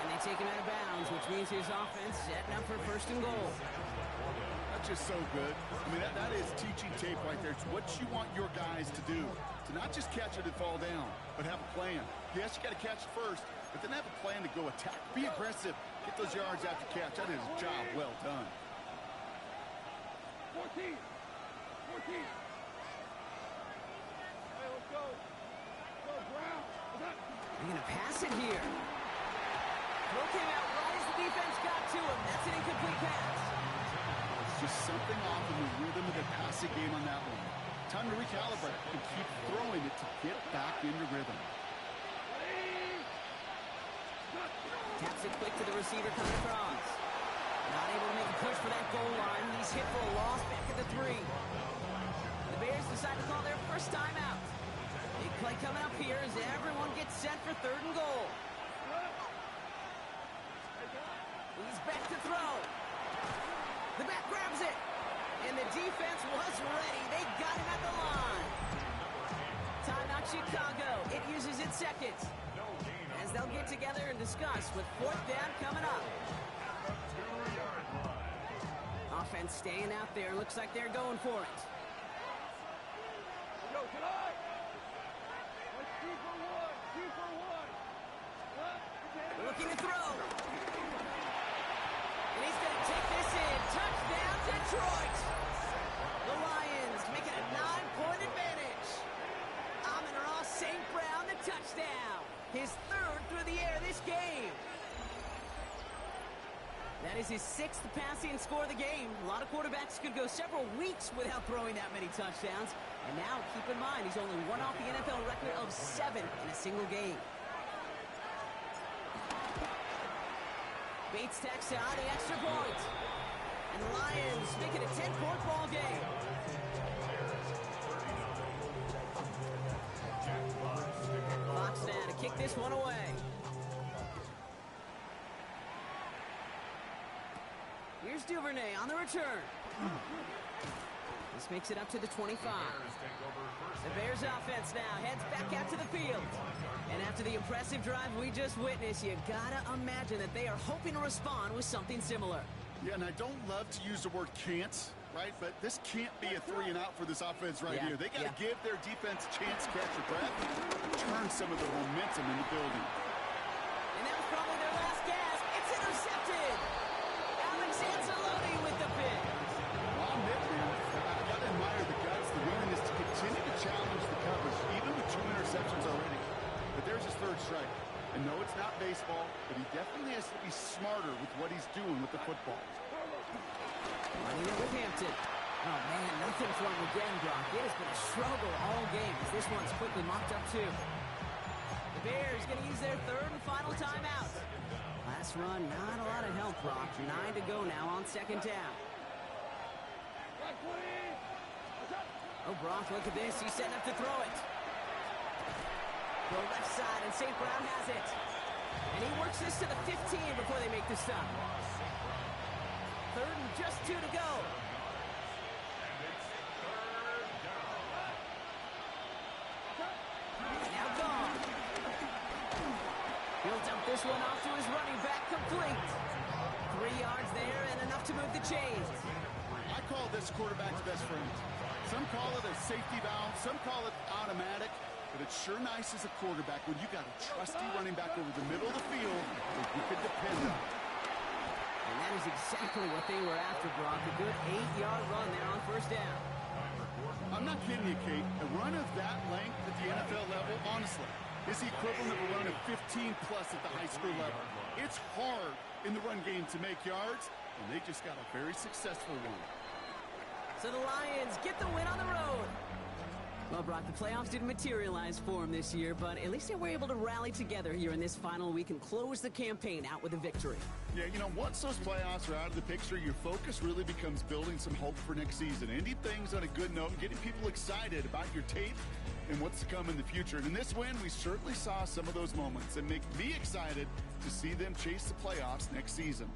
And they take him out of bounds, which means his offense setting up for 1st and goal. That's just so good. I mean, that is teaching tape right there. It's what you want your guys to do. To not just catch it and fall down, but have a plan. Yes, you got to catch it first, but then have a plan to go attack. Be aggressive. Get those yards after catch. That is a job well done. 14. Hey, let's go. Go, Brown. They're going to pass it here. Throw came out right as the defense got to him. That's an incomplete pass. It's just something off in the rhythm of the passing game on that one. Time to recalibrate and keep throwing it to get back into rhythm. Taps it quick to the receiver coming across. Not able to make a push for that goal line. He's hit for a loss back at the 3. The Bears decide to call their first timeout. Big play coming up here as everyone gets set for 3rd and goal. He's back to throw. The back grabs it. And the defense was ready. They got him at the line. Timeout Chicago. It uses its 2nd. As they'll get together and discuss with 4th down coming up. Offense staying out there. Looks like they're going for it. Yo, tonight. Let's 2 for 1. Looking to throw. And he's going to take this in. Touchdown, Detroit. The Lions making a 9-point advantage. Amon-Ra St. Brown, the touchdown. His 3rd through the air this game. That is his 6th passing score of the game. A lot of quarterbacks could go several weeks without throwing that many touchdowns. And now, keep in mind, he's only one off the NFL record of 7 in a single game. Bates tacks out the extra point. And the Lions make it a 10-point ball game. Fox now to kick this one away. Here's Duvernay on the return. This makes it up to the 25. The Bears offense now heads back out to the field. And after the impressive drive we just witnessed, you gotta imagine that they are hoping to respond with something similar. Yeah, and I don't love to use the word can't, right? But this can't be a 3 and out for this offense right here. They got to give their defense a chance to catch their breath, turn some of the momentum in the building. And that was probably their last gasp. It's intercepted. Alex Anzalone with the pick. Well, I've got to admire the guts, the willingness to continue to challenge the coverage, even with 2 interceptions already. But there's his 3rd strike. And no, it's not baseball, but he definitely has to be smarter with what he's doing with the football. Running it with Hampton. Oh, man, nothing for him again, Brock. It has been a struggle all game as this one's quickly mocked up, too. The Bears going to use their 3rd and final timeout. Last run, not a lot of help, Brock. 9 to go now on 2nd down. Oh, Brock, look at this. He's setting up to throw it. Go left side, and St. Brown has it. And he works this to the 15 before they make the stop. 3rd and just 2 to go. Now gone. He'll dump this one off to his running back, complete. 3 yards there and enough to move the chains. I call this quarterback's best friend. Some call it a safety valve, some call it automatic. But it's sure nice as a quarterback when you got a trusty running back over the middle of the field that you can depend on. And that is exactly what they were after, Brock. A good 8-yard run there on 1st down. I'm not kidding you, Kate. A run of that length at the NFL level, honestly, is the equivalent of a run of 15-plus at the high school level. It's hard in the run game to make yards, and they just got a very successful one. So the Lions get the win on the road. Well, Brock, the playoffs didn't materialize for them this year, but at least they were able to rally together here in this final week and close the campaign out with a victory. Yeah, you know, once those playoffs are out of the picture, your focus really becomes building some hope for next season, ending things on a good note, and getting people excited about your tape and what's to come in the future. And in this win, we certainly saw some of those moments and make me excited to see them chase the playoffs next season.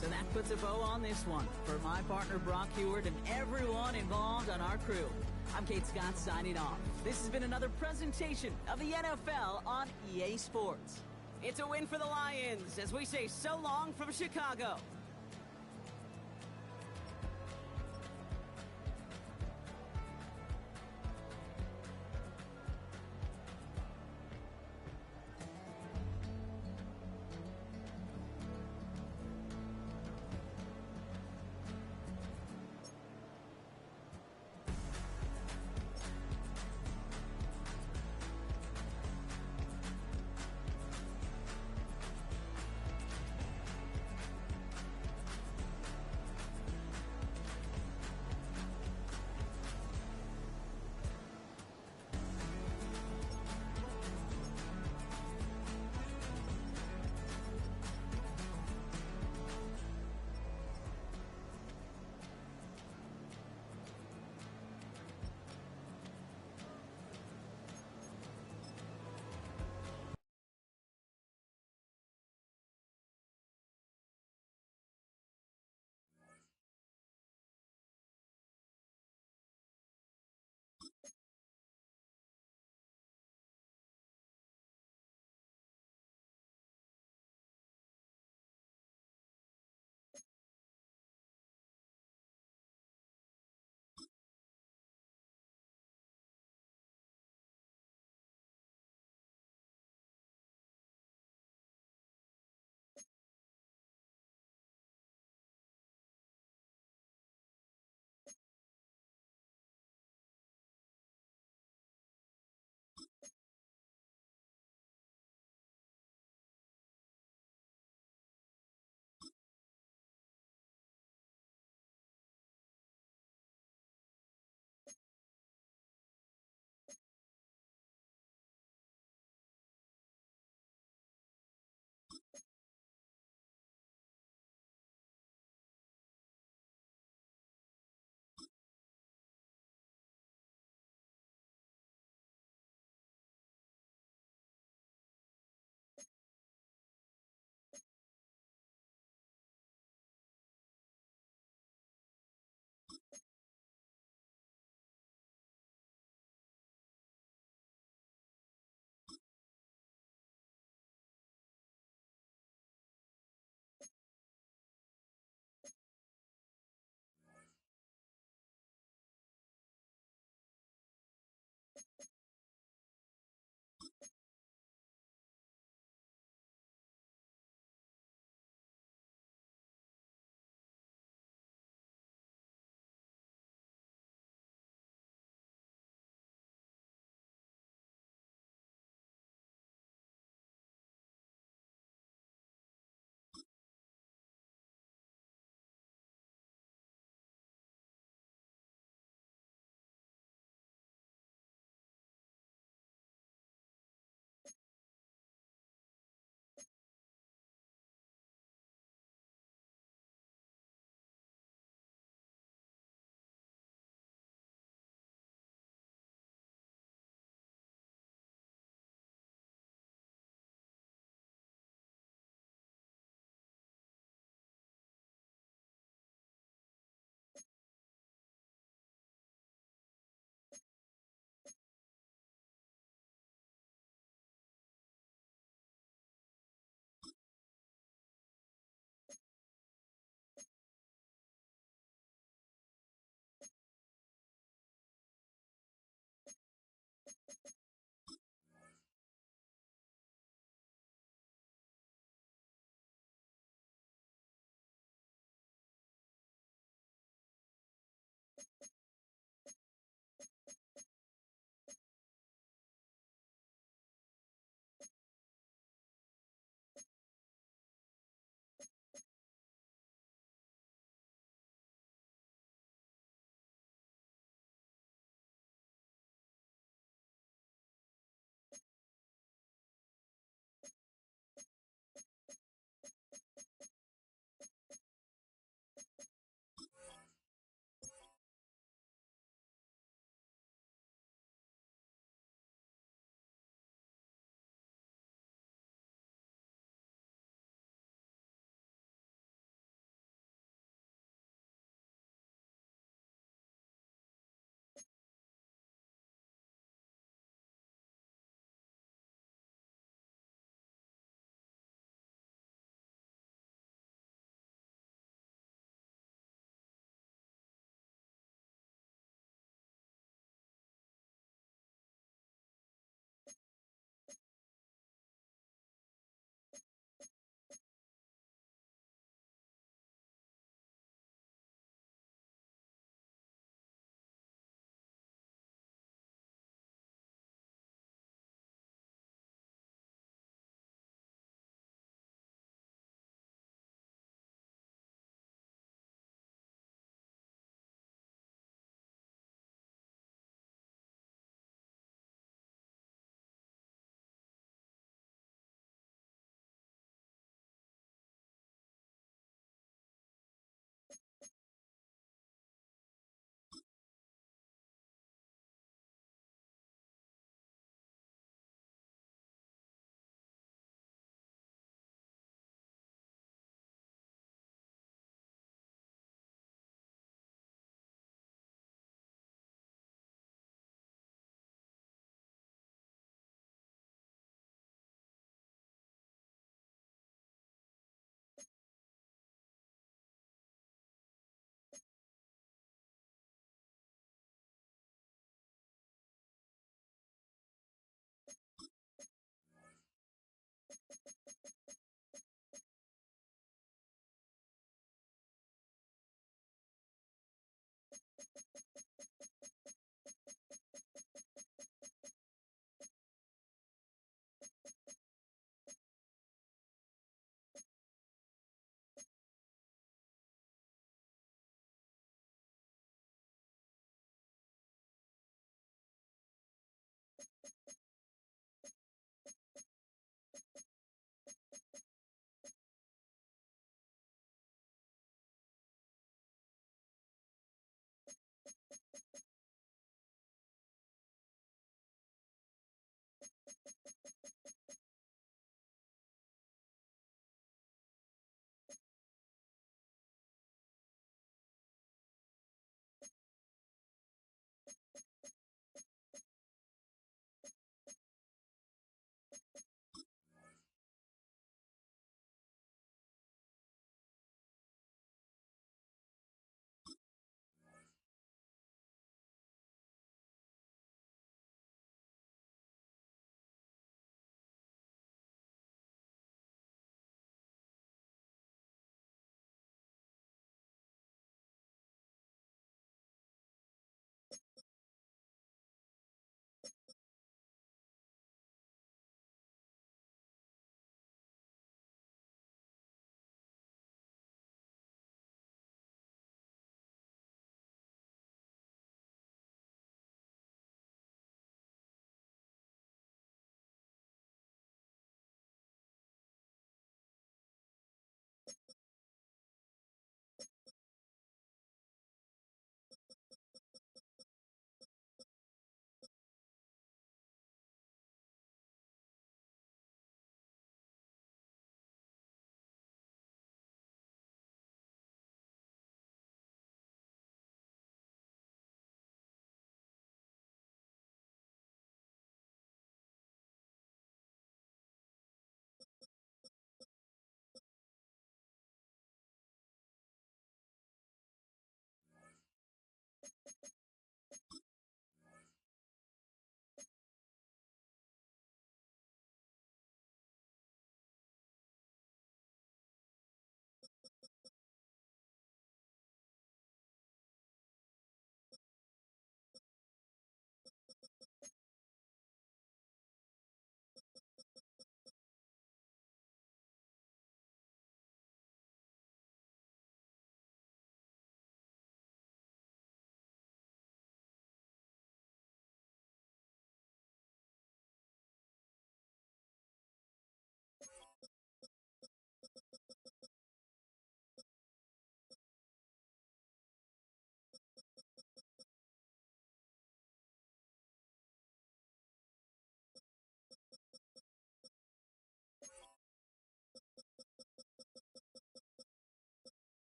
So that puts a bow on this one. For my partner, Brock Huard, and everyone involved on our crew, I'm Kate Scott signing off. This has been another presentation of the NFL on EA Sports. It's a win for the Lions as we say so long from Chicago.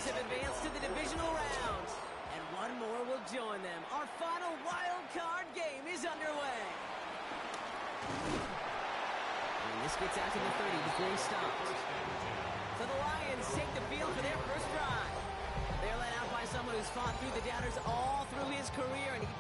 Have advanced to the divisional round, and one more will join them. Our final wild card game is underway. And this gets out to the 30 before he stops. So the Lions take the field for their first drive. They're led out by someone who's fought through the doubters all through his career, and he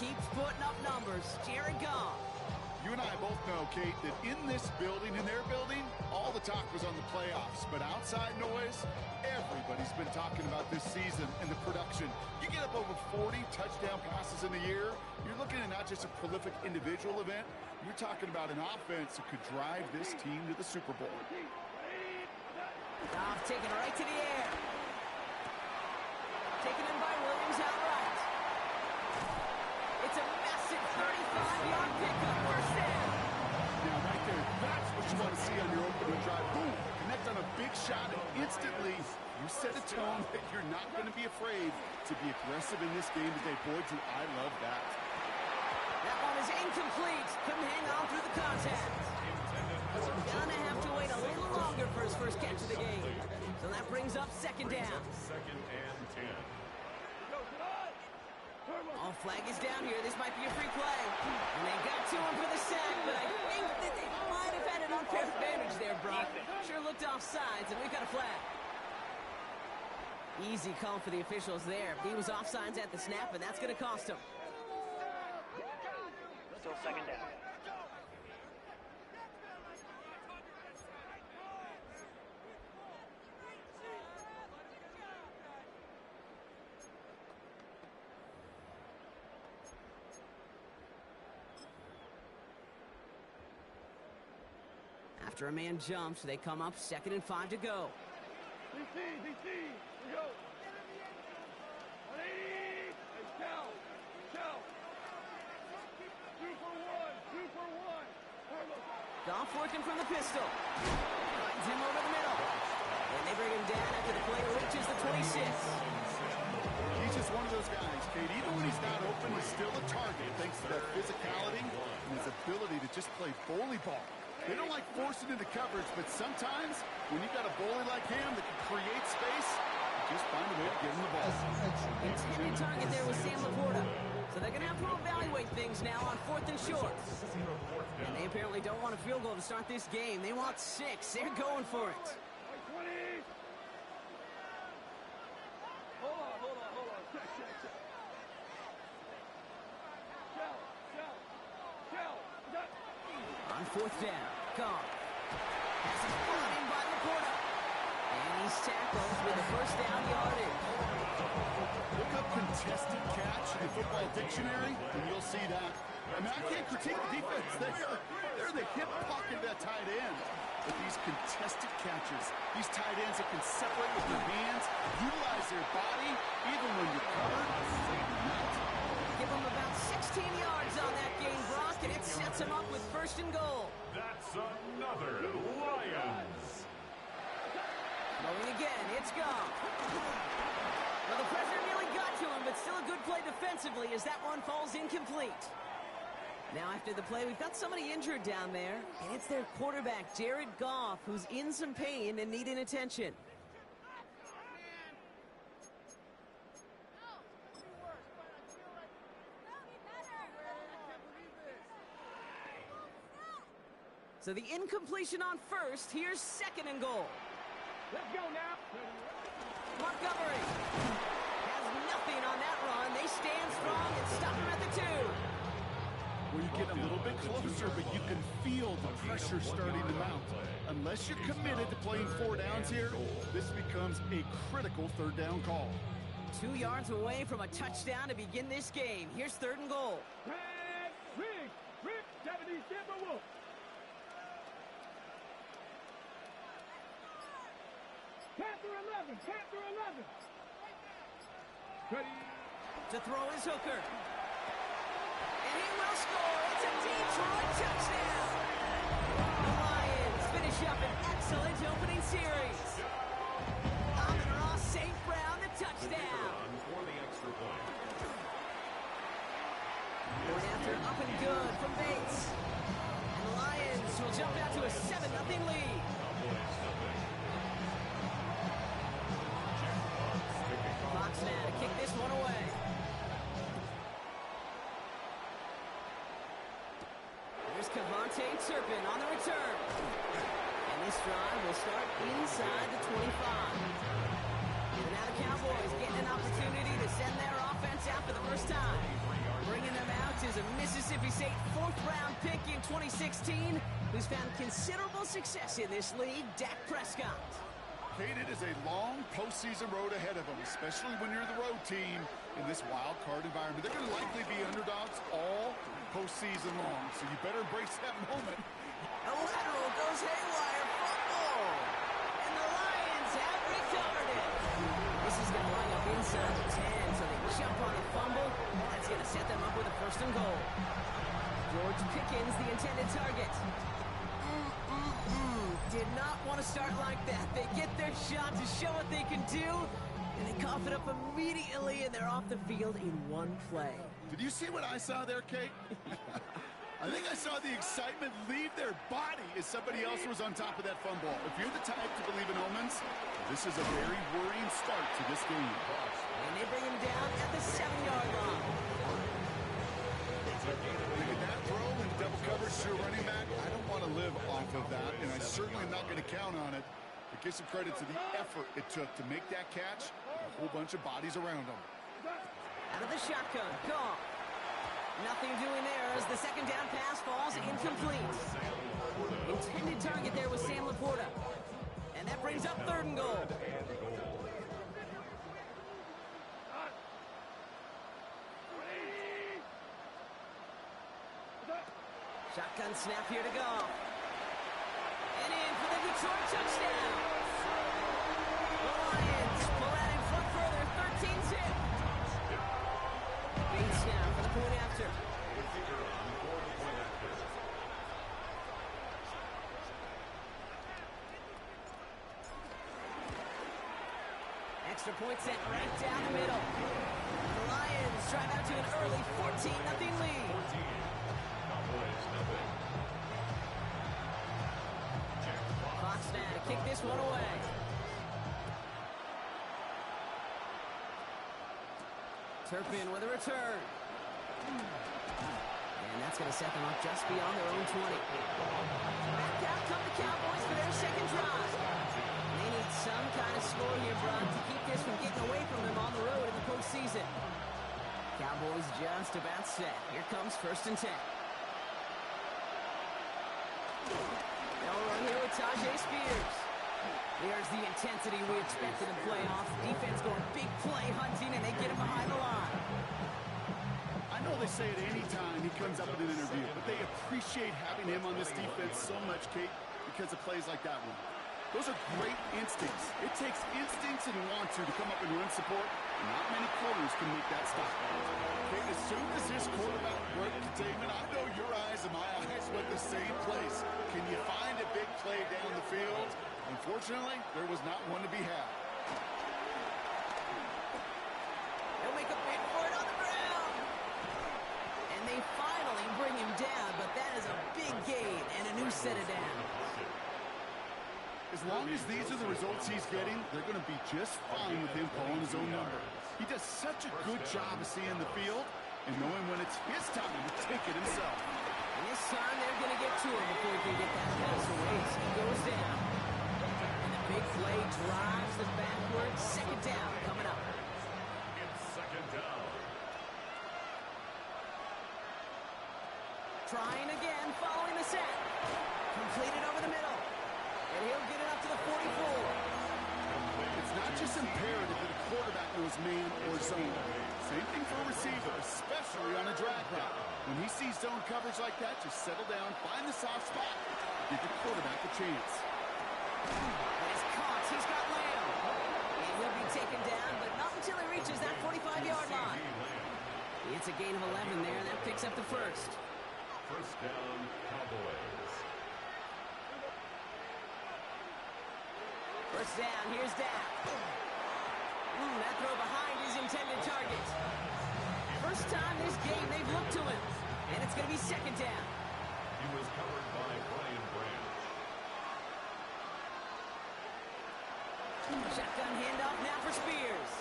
keeps putting up numbers. Jared Goff. You and I both know, Kate, that in this building, in their building, all the talk was on the playoffs. But outside noise, everybody's been talking about this season and the production. You get up over 40 touchdown passes in a year, you're looking at not just a prolific individual event, you're talking about an offense that could drive this team to the Super Bowl. Goff taken right to the air. Taken in by Williams outright. It's a massive 35-yard pickup. First down. Now, right there, that's what you want to see on your opening drive. Boom! Connect on a big shot, and instantly you set a tone that you're not going to be afraid to be aggressive in this game today. Boy, do I love that. That one is incomplete. Couldn't hang on through the contact. Gonna have to wait a little longer for his first catch of the game. So that brings up second down. Second and 10. All flag is down here. This might be a free play. And they got to him for the sack, but I think that they might have had an unfair advantage there, Brock. Sure looked offsides, and we've got a flag. Easy call for the officials there. He was offsides at the snap, and that's going to cost him. Still second down. After a man jumps, they come up 2nd and 5 to go. DC, here we go. 180. Hey, Cal. 2 for 1. Carlos. Goff working from the pistol. Finds him over the middle. And they bring him down after the play reaches the 26. He's just one of those guys, Kate. Even when he's not open, he's still a target thanks to that physicality and his ability to just play bully ball. They don't like forcing into coverage, but sometimes when you've got a bully like him that can create space, you just find a way to get him the ball. Intended target there was Sam Laporta. So they're going to have to evaluate things now on 4th and short. And they apparently don't want a field goal to start this game. They want 6. They're going for it. 20. Hold on. Check. Cal. On 4th down, Goff. This is brought in by Laporta. And he's tackled with a 1st down yardage. Look up contested catch in the football dictionary, and you'll see that. I mean, I can't critique the defense. They're the hip pocket of that tight end. But these contested catches, these tight ends that can separate with their hands, utilize their body, even when you're covered, Give him about 16 yards on that game, Brock, and it sets him up with 1st and goal. That's another Lions. Throwing again, it's Goff. Well, the pressure nearly got to him, but still a good play defensively as that one falls incomplete. Now after the play, we've got somebody injured down there, and it's their quarterback, Jared Goff, who's in some pain and needing attention. So the incompletion on 1st, here's 2nd and goal. Let's go now. Montgomery has nothing on that run. They stand strong and stop him at the 2. Well, you get a little bit closer, but you can feel the pressure starting to mount. Unless you're committed to playing 4 downs here, this becomes a critical 3rd down call. 2 yards away from a touchdown to begin this game. Here's 3rd and goal. Rick, Japanese Timberwolf. Panther 11. Ready. To throw is Hooker. And he will score. It's a Detroit touchdown. The Lions finish up an excellent opening series. Amon-Ra St. Brown, the touchdown. For the extra point. Going after up and good from Bates. And the Lions will jump out to a 7-0 lead. Fox now to kick this one away. Here's Cavante Turpin on the return. And this drive will start inside the 25. And now the Cowboys getting an opportunity to send their offense out for the first time. Bringing them out is a Mississippi State 4th-round pick in 2016 who's found considerable success in this league, Dak Prescott. Kate, it is a long postseason road ahead of them, especially when you're the road team in this wild card environment. They're going to likely be underdogs all postseason long, so you better embrace that moment. A lateral goes haywire, fumble! And the Lions have recovered it. This is going to line up inside the 10, so they jump on the fumble, and that's going to set them up with a 1st and goal. George Pickens, the intended target. Did not want to start like that. They get their shot to show what they can do, and they cough it up immediately, and they're off the field in one play. Did you see what I saw there, Kate? I think I saw the excitement leave their body as somebody else was on top of that fumble. If you're the type to believe in omens, this is a very worrying start to this game. And they bring him down at the 7-yard line. certainly not going to count on it. But give some credit to the effort it took to make that catch. A whole bunch of bodies around him. Out of the shotgun, Goff. Nothing doing there as the second down pass falls incomplete. Intended target there was Sam Laporta. And that brings up 3rd and goal. Shotgun snap here to Goff. And in for the Detroit touchdown. The Lions pull out in front further, 13-10. Bates now for the point after. Extra point set right down the middle. The Lions drive out to an early 14-0 lead. Fox now to kick this one away. Turpin with a return. And that's going to set them up just beyond their own 20. Back out come the Cowboys for their second drive. They need some kind of score here, Brock, to keep this from getting away from them on the road in the postseason. Cowboys just about set. Here comes 1st and 10. They'll run here with Tyjae Spears. There's the intensity we expected in playoffs. Defense going big play hunting, and they get him behind the line. I know they say it any time he comes up in an interview, but they appreciate having him on this defense so much, Kate, because of plays like that one. Those are great instincts. It takes instincts and want to come up and run support. Not many corners can make that stop. Kate, as soon as his quarterback broke containment, I know your eyes and my eyes went the same place. Can you find a big play down the field? Unfortunately, there was not one to be had. They'll make a bid for it on the ground. And they finally bring him down, but that is a big gain and a new set of downs. As long as these are the results he's getting, they're going to be just fine with him calling his own number. He does such a good job of seeing the field and knowing when it's his time to take it himself. And this time they're going to get to him before he can get that pass away. So he goes down. And the big play drives them backwards. Second down coming up. It's 2nd down. Trying again, following the set. Completed over the middle. And he'll get it up to the 44. It's not just imperative that a quarterback knows man or zone. Same thing for a receiver, especially on a drag route. When he sees zone coverage like that, just settle down, find the soft spot, give the quarterback a chance. And he's caught. He's got Lamb. He will be taken down, but not until he reaches that 45-yard line. It's a gain of 11 there, and that picks up the first. 1st down, Cowboys. First down, here's Dak. That throw behind his intended target. First time this game they've looked to him. And it's going to be 2nd down. He was covered by Brian Branch. Shotgun handoff now for Spears.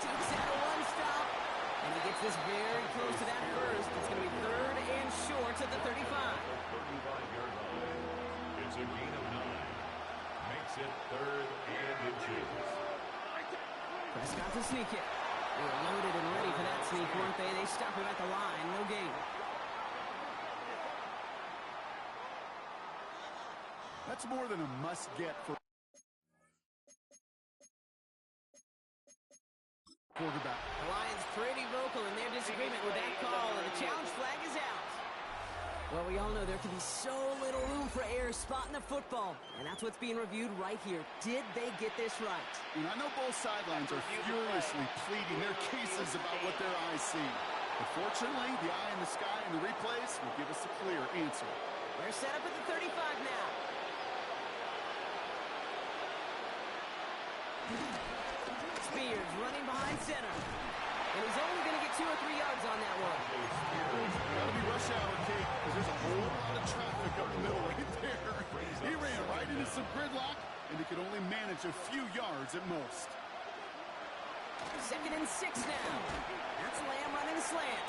Takes out a one-stop. And he gets this very close to that first. It's going to be 3rd and short at the 35. 35-yard line. It's a gain of 9. Makes it 3rd and inches. Prescott to sneak it. They were loaded and ready for that sneak, weren't they? They stop him at the line. No gain. That's more than a must-get for quarterback. The Lions pretty vocal in their disagreement with that call, and the challenge flag is out. Well, we all know there can be so little room for error spotting the football, and that's what's being reviewed right here. Did they get this right? And I know both sidelines are furiously pleading their cases about what their eyes see. But fortunately, the eye in the sky and the replays will give us a clear answer. They're set up at the 35 now. Spears running behind center. And he's only going to get 2 or 3 yards on that one. Gotta be rush hour, Kate, because there's a whole lot of traffic up the middle right there. He ran right into some gridlock, and he could only manage a few yards at most. 2nd and 6 now. That's Lamb running a slant.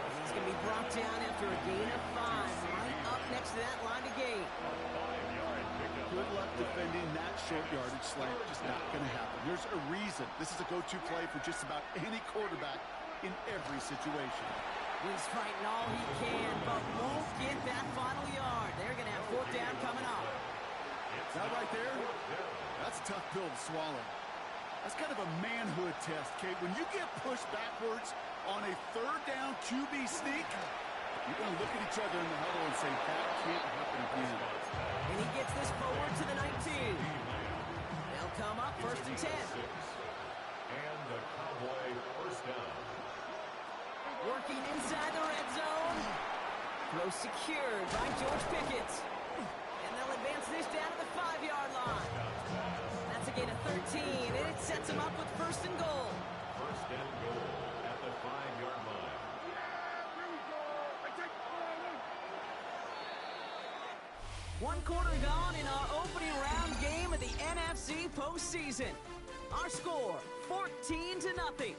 And he's going to be brought down after a gain of 5, right up next to that line to gain. good luck defending that short yardage slant. Just not going to happen. There's a reason this is a go-to play for just about any quarterback in every situation. He's fighting all he can, but won't get that final yard. They're going to have fourth down coming up. That right there, that's a tough pill to swallow. That's kind of a manhood test, Kate. When you get pushed backwards on a third down QB sneak, you're going to look at each other in the huddle and say, that can't happen again. And he gets this forward to the 19. They'll come up first and 10. And the Cowboy first down. Working inside the red zone. Throw secured by George Pickett. And they'll advance this down to the 5-yard line. That's a gain of 13, and it sets them up with first and goal. First and goal at the 5-yard line. One quarter gone in our opening round game of the NFC postseason. Our score, 14-0.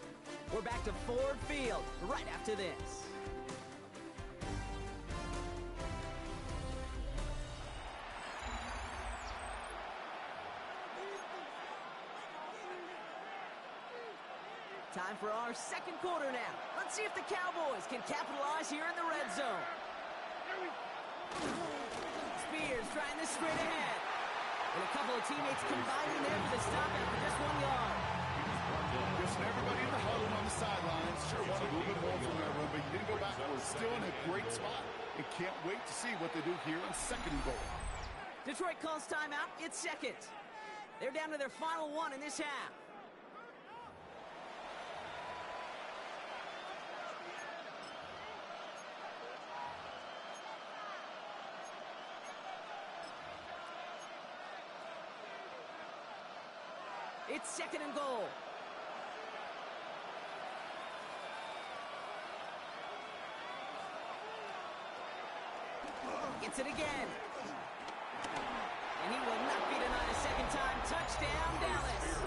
We're back to Ford Field right after this. Time for our second quarter now. Let's see if the Cowboys can capitalize here in the red zone. Spears trying this straight ahead. And a couple of teammates combining there for the stop after just 1 yard. Listen, everybody in the huddle on the sidelines sure wanted a little bit more from that run, but you didn't go backwards. Still in a great spot. And can't wait to see what they do here on second and goal. Detroit calls timeout. It's second. They're down to their final one in this half. It's second and goal. Gets it again. And he will not be denied a second time. Touchdown, Dallas.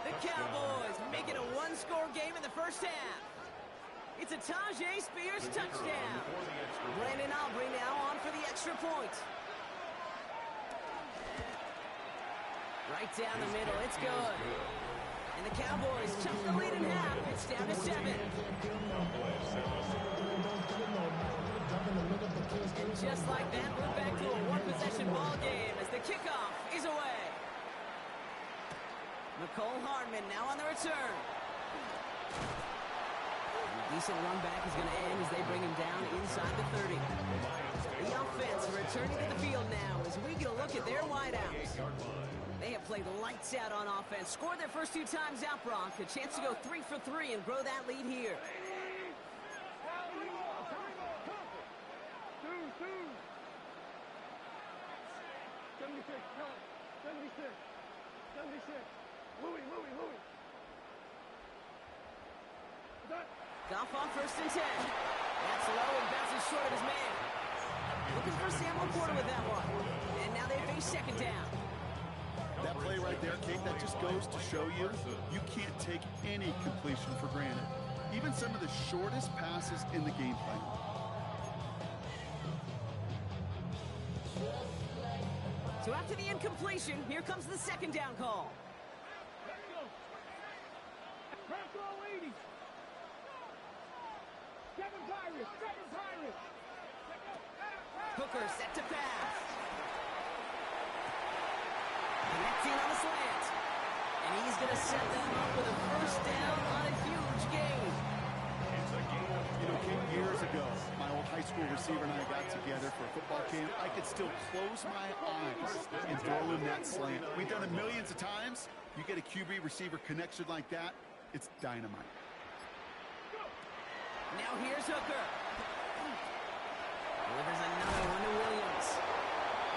The Cowboys make it a one-score game in the first half. It's a Tyjae Spears touchdown. Brandon Aubrey now on for the extra point. Right down the middle, it's good. And the Cowboys chunk the lead in half. It's down to 7. And just like that, we're back to a one-possession ball game as the kickoff is away. Mecole Hardman now on the return. Decent run back is going to end as they bring him down inside the 30. The offense returning to the field now as we get a look at their wideouts. They have played lights out on offense. Scored their first 2 times out, Brock. A chance to go 3 for 3 and grow that lead here. Goff on first and 10. That's low and bounces short of his man. Looking for Sam LaPorta with that one. And now they face second down. That play right there, Kate, that just goes to show you, you can't take any completion for granted. Even some of the shortest passes in the game plan. So after the incompletion, here comes the second down call. Let's go. Press all 80. Seven Pirates. Hooker set to pass. Connecting on the slant. And he's going to set them up with a first down on a huge gain. You know, Kate, years ago, my old high school receiver and I got together for a football camp. I could still close my eyes and throw in that slant. We've done it millions of times. You get a QB receiver connection like that, it's dynamite. Now here's Hooker. Delivers another one to Williams.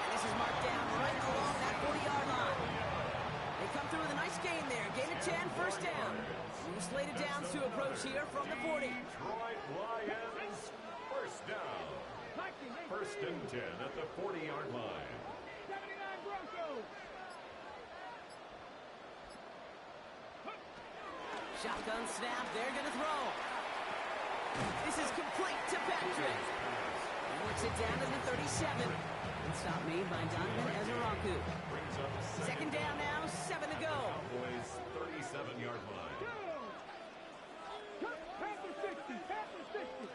And this is marked down right along that 40-yard line. They come through with a nice gain there. Gain of 10, first down. Two slated downs to approach here from the 40. Detroit Lions, first down. First and 10 at the 40-yard line. 79 Broncos. Shotgun snap, they're going to throw. This is complete to Patrick. He works it down to the 37. Stop made by Donovan Ezeraku. Brings up Second down now, 7 to go. Cowboys 37-yard line. Pass the 60. Pass the 60.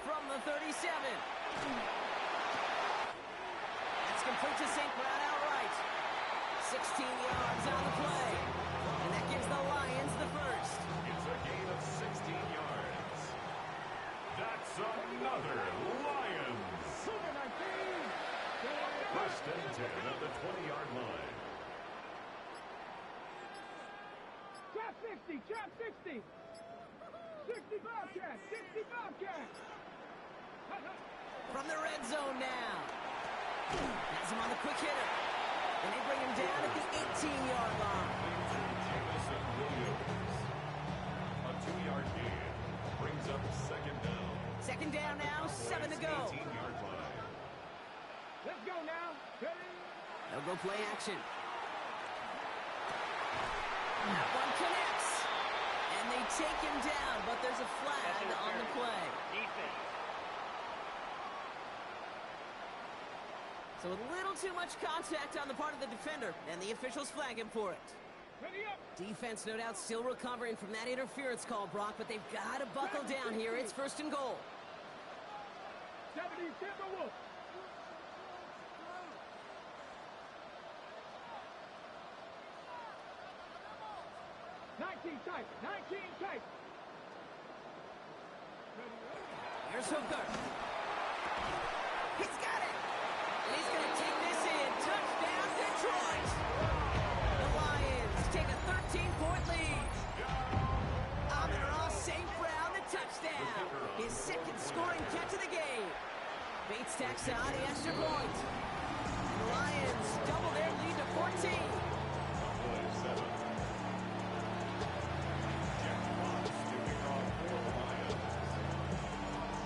From the 37. That's complete to St. Brown outright. 16 yards on the play. And that gives the Lions the first. It's a gain of 16 yards. That's another Lions. First and 10 at the 20-yard line. Trap 60. Trap 60. 60 Bobcat. 60 Bobcat. From the red zone now. Has him on the quick hitter. And they bring him down at the 18-yard line. Jameson Williams. A 2-yard gain. Brings up second down. Second down now, 7 to go. 18-yard line. Let's go now. Ready? They'll go play action. That one connects. And they take him down, but there's a flag on the play. So a little too much contact on the part of the defender, and the officials flag him for it. Ready up. Defense, no doubt, still recovering from that interference call, Brock, but they've got to buckle down here. It's first and goal. 70 Timberwolves. Tight. 19 tight. Here's Hooker. He's got it. And he's going to take this in. Touchdown, Detroit. The Lions take a 13-point lead. Amon-Ra St. Brown, the touchdown. His second scoring catch of the game. Bates tacks on the extra point. The Lions double their lead to 14.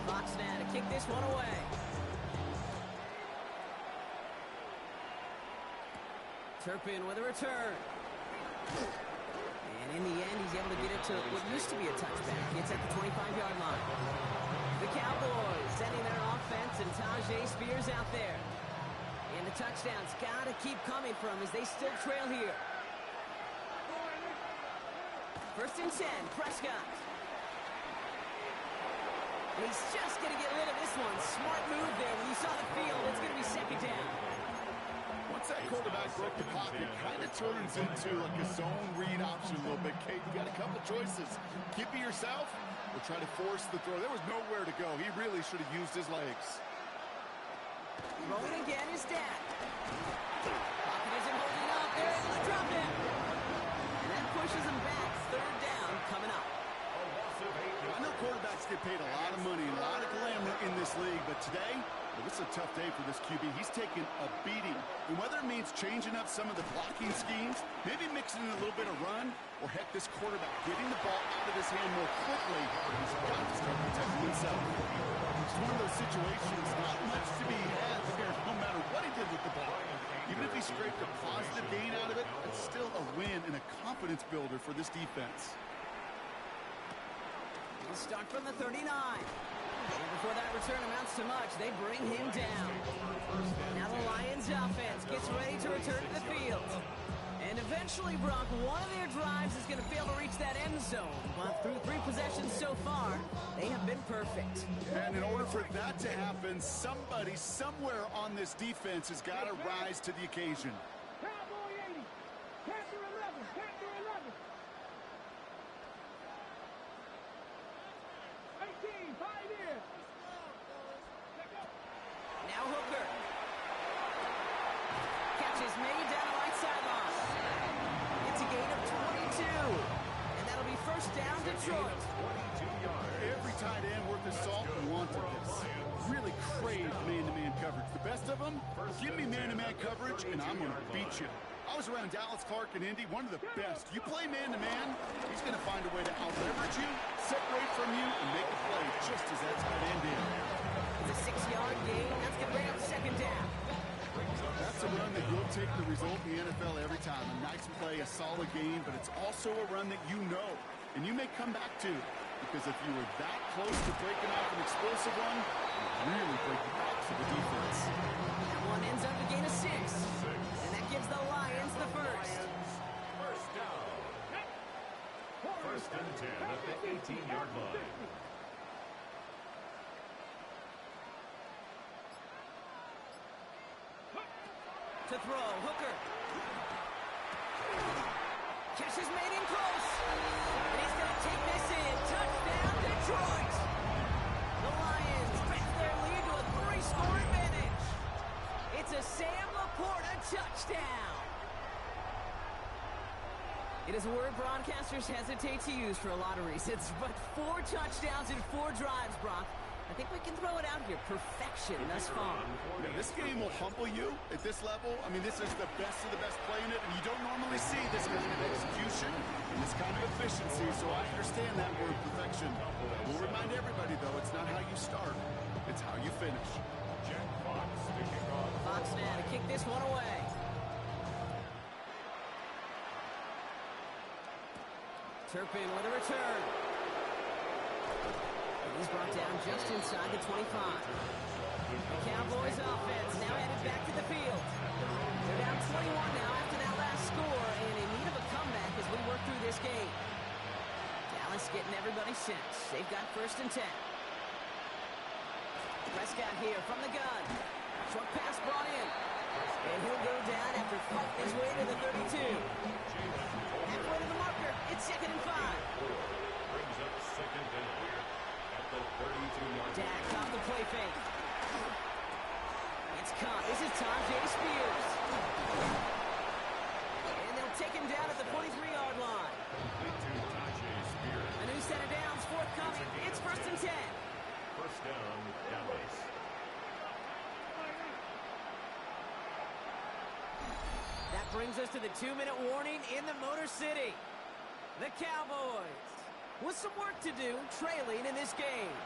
Fox now to kick this one away. Turpin with a return. And in the end, he's able to get it to what used to be a touchback. It's at the 25-yard line. The Cowboys sending their offense and Tajay Spears out there. And the touchdown's got to keep coming from as they still trail here. First and 10, Prescott. And he's just going to get rid of this one. Smart move there. When you saw the field, it's going to be second down. Once that quarterback broke the pocket, kind of turns into like a zone read option a little bit. Kate, you got a couple choices. Keep it yourself or try to force the throw. There was nowhere to go. He really should have used his legs. Rolling again is Dan. Pocket isn't holding up. They're able to drop him. And that pushes him back. Third down coming up. I know quarterbacks get paid a lot of money, a lot of glamour in this league, but today, well, this is a tough day for this QB. He's taking a beating. And whether it means changing up some of the blocking schemes, maybe mixing in a little bit of run, or heck, this quarterback getting the ball out of his hand more quickly, he's got to start protecting himself. It's one of those situations, not much to be had here, no matter what he did with the ball. Even if he scraped a positive gain out of it, it's still a win and a confidence builder for this defense. He'll start from the 39. And before that return amounts to much, they bring him down. Now the Lions offense gets ready to return to the field. And eventually, Brock, one of their drives is going to fail to reach that end zone. But through 3 possessions so far, they have been perfect. And in order for that to happen, somebody somewhere on this defense has got to rise to the occasion. Cowboy 80. Panther 11. Panther 11. 18. 5 in. Now Hooker. Catch is made down the right sideline. It's a gain of 22. And that'll be first down, Detroit. Every tight end worth his salt wanted this. Really crave man-to-man coverage. The best of them, give me man-to-man coverage, and I'm going to beat you. I was around Dallas Clark and Indy, one of the best. You play man-to-man, he's going to find a way to out-leverage you, separate from you, and make a play just as that tight end did. It's a 6-yard gain. That's going to bring up second down. That's a run that you'll take the result in the NFL every time. A nice play, a solid game, but it's also a run that you know, and you may come back to. because if you were that close to breaking off an explosive one, you really break the backs of the defense. That one ends up a gain of 6. And that gives the Lions the first. First down. First and 10 at the 18-yard line. To throw, Hooker. Catch is made in close. And he's going to take this in. Touchdown, Detroit. The Lions press their lead to a 3-score advantage. It's a Sam Laporta touchdown. It is a word broadcasters hesitate to use for a lot of reasons, but 4 touchdowns in 4 drives, Brock. I think we can throw it out here. Perfection thus far. Yeah, this game will humble you at this level. I mean, this is the best of the best playing it, and you don't normally see this kind of execution and this kind of efficiency, so I understand that word perfection. We'll remind everybody, though, it's not how you start, it's how you finish. Jack Fox to kick off. Fox now to kick this one away. Turpin with a return. He's brought down just inside the 25. The Cowboys offense now headed back to the field. They're down 21 now after that last score and in need of a comeback as we work through this game. Dallas getting everybody sent. They've got first and 10. Prescott here from the gun. Short pass brought in. And he'll go down after fighting his way to the 32. Halfway to the marker. It's 2nd and 5. Brings up second down at the 32-yard line. Dak off the play fake. It's caught. This is Tajay Spears. And they'll take him down at the 43-yard line. Complete to Tajay Spears. A new set of downs forthcoming. It's first and 10. First down, Dallas. That brings us to the 2-minute warning in the Motor City. The Cowboys with some work to do, trailing in this game.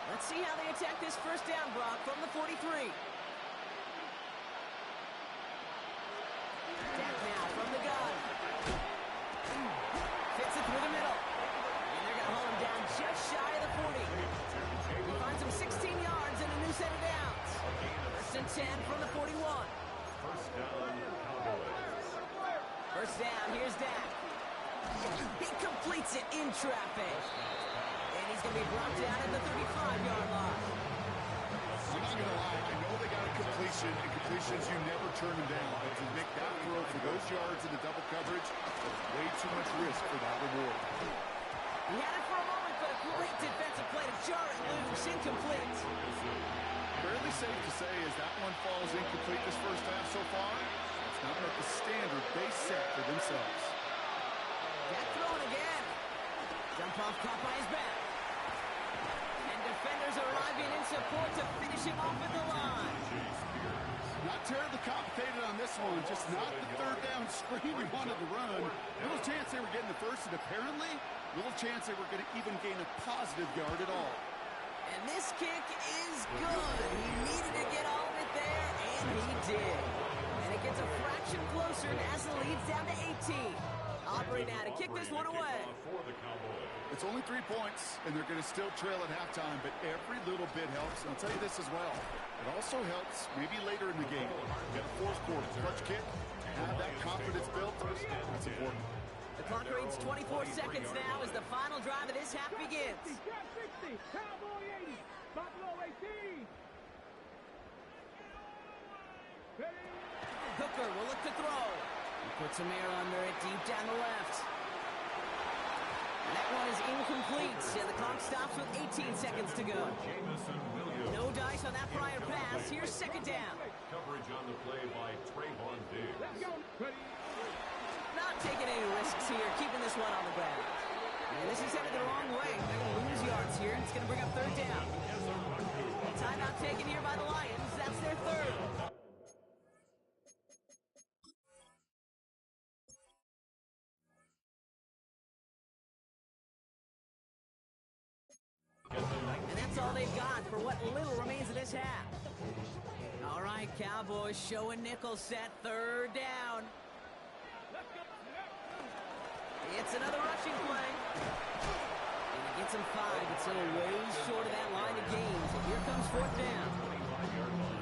Let's see how they attack this first down, Brock, from the 43. Dak now from the gun. Fits it through the middle. And they're going to haul him down just shy of the 40. He finds him 16 yards and a new set of downs. First and 10 from the 41. First down, Cowboys. First down, here's Dak. He completes it in traffic. And he's going to be brought down at the 35-yard line. I'm not going to lie, I know they got a completion, and completions, you never turn them down. But to make that throw for those yards in the double coverage, that's way too much risk for that reward. He had it for a moment, but a great defensive play to jar it loose, incomplete. Fairly safe to say as that one falls incomplete this first half so far, it's not met the standard they set for themselves. Dak throwing again. Jump off caught by his back. And defenders arriving in support to finish him off at the line. Not terribly complicated on this one, just not the third down screen we wanted to run. Little chance they were getting the first, and apparently, little chance they were going to even gain a positive yard at all. And this kick is good. He needed to get all of it there, and he did. And it gets a fraction closer as the lead's down to 18. Aubrey now to kick this one away. For the Cowboys. It's only 3 points, and they're going to still trail at halftime, but every little bit helps. And I'll tell you this as well. It also helps maybe later in the game. Get a fourth quarter clutch kick, have that confidence built. That's important. The clock reads 24 seconds now as the final drive of this half begins. 60, Cowboy 80, Buffalo 18. Hooker will look to throw. He puts some air under it deep down the left. And that one is incomplete, and the clock stops with 18 seconds to go. Jamison Williams. No dice on that prior pass. Here's second down. Coverage on the play by Trayvon Diggs. Let's go. Ready. Not taking any risks here, keeping this one on the ground. And this is headed the wrong way. They're going to lose yards here, and it's going to bring up third down. Timeout taken here by the Lions. That's their third. And that's all they've got for what little remains of this half. All right, Cowboys showing nickel set, third down. Gets another rushing play. And he gets him 5, but still way short of that line of gains. And here comes 4th down.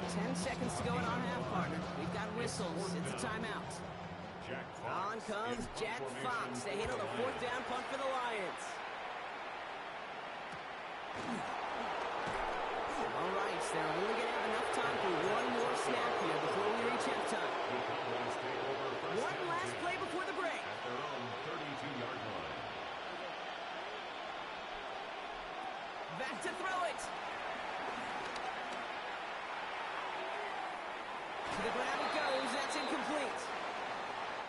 10 seconds to go in our half, partner. We've got whistles. It's a timeout. On comes Jack Fox to handle the 4th down punt for the Lions. All right, so they're only going to have enough time for one more snap here before we reach halftime. One last play before the break. At their own 32-yard line. Back to throw it. To the ground it goes. That's incomplete.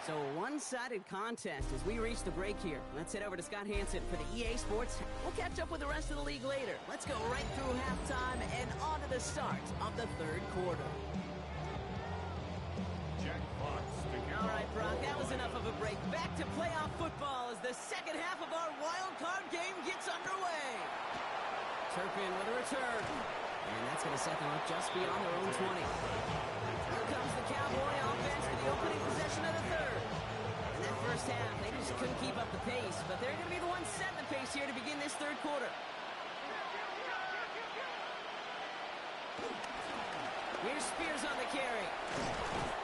So a one-sided contest as we reach the break here. Let's head over to Scott Hansen for the EA Sports. We'll catch up with the rest of the league later. Let's go right through halftime and on to the start of the 3rd quarter. Jack Fox. All right, Brock, that was enough of a break. Back to playoff football as the second half of our wild card game gets underway. Turpin with a return. And that's going to set them up just beyond their own 20. Here comes the Cowboy offense for the opening possession of the 3rd. In that first half, they just couldn't keep up the pace, but they're going to be the ones setting the pace here to begin this 3rd quarter. Here's Spears on the carry.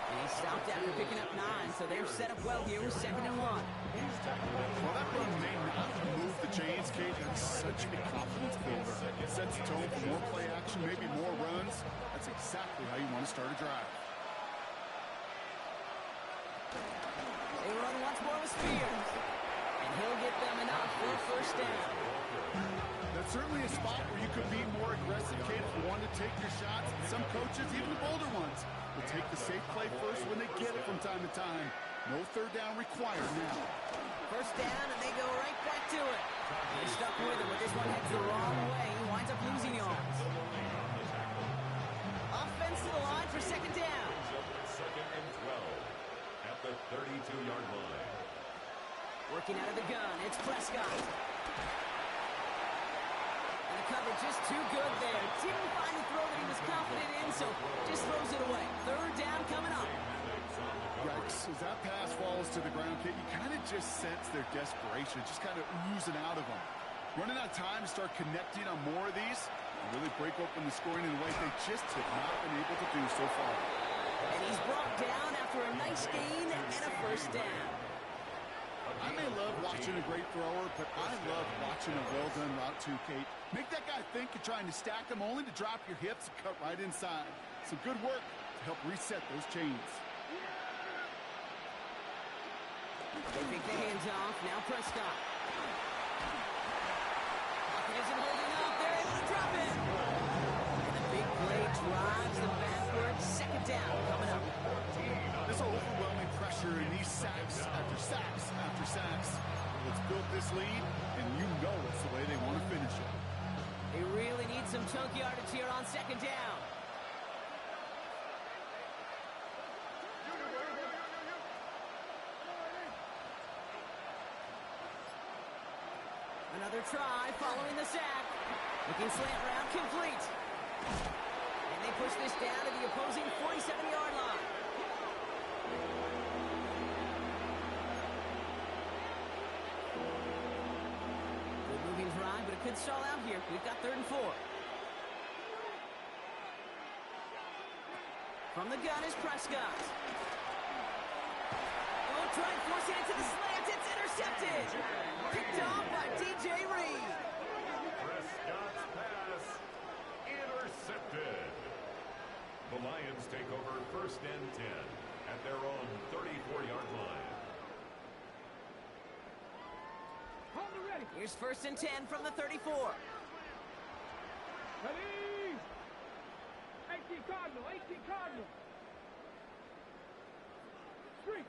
And he stopped after picking up 9, so they're set up well here with 2nd and 1. Well, that run may not move the chains, Kate. That's such a confidence builder. It sets the tone for more play action, maybe more runs. That's exactly how you want to start a drive. They run once more with Spears. And he'll get them enough for a 1st down. That's certainly a spot where you could be more aggressive, Kate, if you want to take your shots. Some coaches, even the bolder ones, will take the safe play first when they get it from time to time. No 3rd down required now. 1st down, and they go right back to it. They're stuck with him, but this one heads the wrong way. He winds up losing yards. Offense to the line for 2nd down. 2nd and 12 at the 32-yard line. Working out of the gun, it's Prescott. And the cover just too good there. Didn't find the throw that he was confident in, so just throws it away. 3rd down coming up. Yikes, as that pass falls to the ground, Kate, you kind of just sense their desperation, just kind of oozing out of them. Running out of time to start connecting on more of these and really break open the scoring in a way they just have not been able to do so far. And he's brought down after a nice gain and a 1st down. I may love watching a great thrower, but I love watching a well-done route too, Kate. Make that guy think you're trying to stack them only to drop your hips and cut right inside. Some good work to help reset those chains. They pick the hands off. Now Prescott. Pocket isn't holding up. They're able to drop it. And the big play drives them backwards. 2nd down coming up. This overwhelming pressure and these sacks after sacks after sacks. Let's build this lead, and you know it's the way they want to finish it. They really need some chunk yardage here on 2nd down. Another try following the sack. Looking slant route complete. And they push this down to the opposing 47-yard line. Good moving drive, but it could stall out here. We've got 3rd and 4. From the gun is Prescott. Oh, trying forcing it to the slant. It's intercepted. Picked off by DJ Reed. Prescott's pass intercepted. The Lions take over 1st and 10 at their own 34-yard line. Hold it ready. Here's 1st and 10 from the 34. Ready. 18 Cardinal. 18 Cardinal. Street.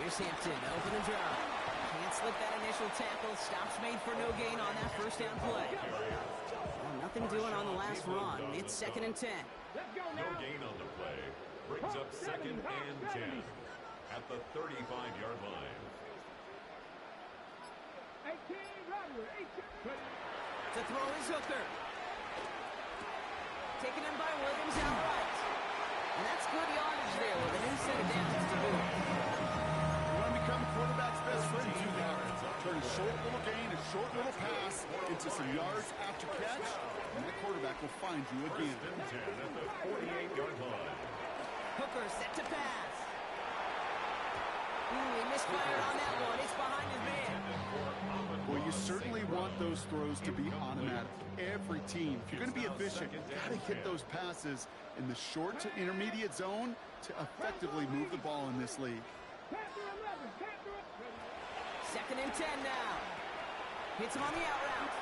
Here's Hampton, open and draw. Can't slip that initial tackle. Stops made for no gain on that 1st down play. Well, nothing doing on the last run. It's 2nd and 10. Let's go No now. gain on the play. Brings up 2nd and 10 at the 35-yard line. 18 Rodward. 18. Ready. To throw is Hooker. Taken in by Williams outright. And that's good yardage there with a new set of downs to boot. You want to become a quarterback's best friend, do that. Turn a short little gain, a short little pass into some yards after catch, and the quarterback will find you again. 10 at the 48-yard line. Hooker set to pass. He misfired on that one. It's behind his man. Well, you certainly want those throws to be automatic. Every team, if you're going to be efficient, you've got to hit those passes in the short to intermediate zone to effectively move the ball in this league. Second and 10 now. Hits him on the out route.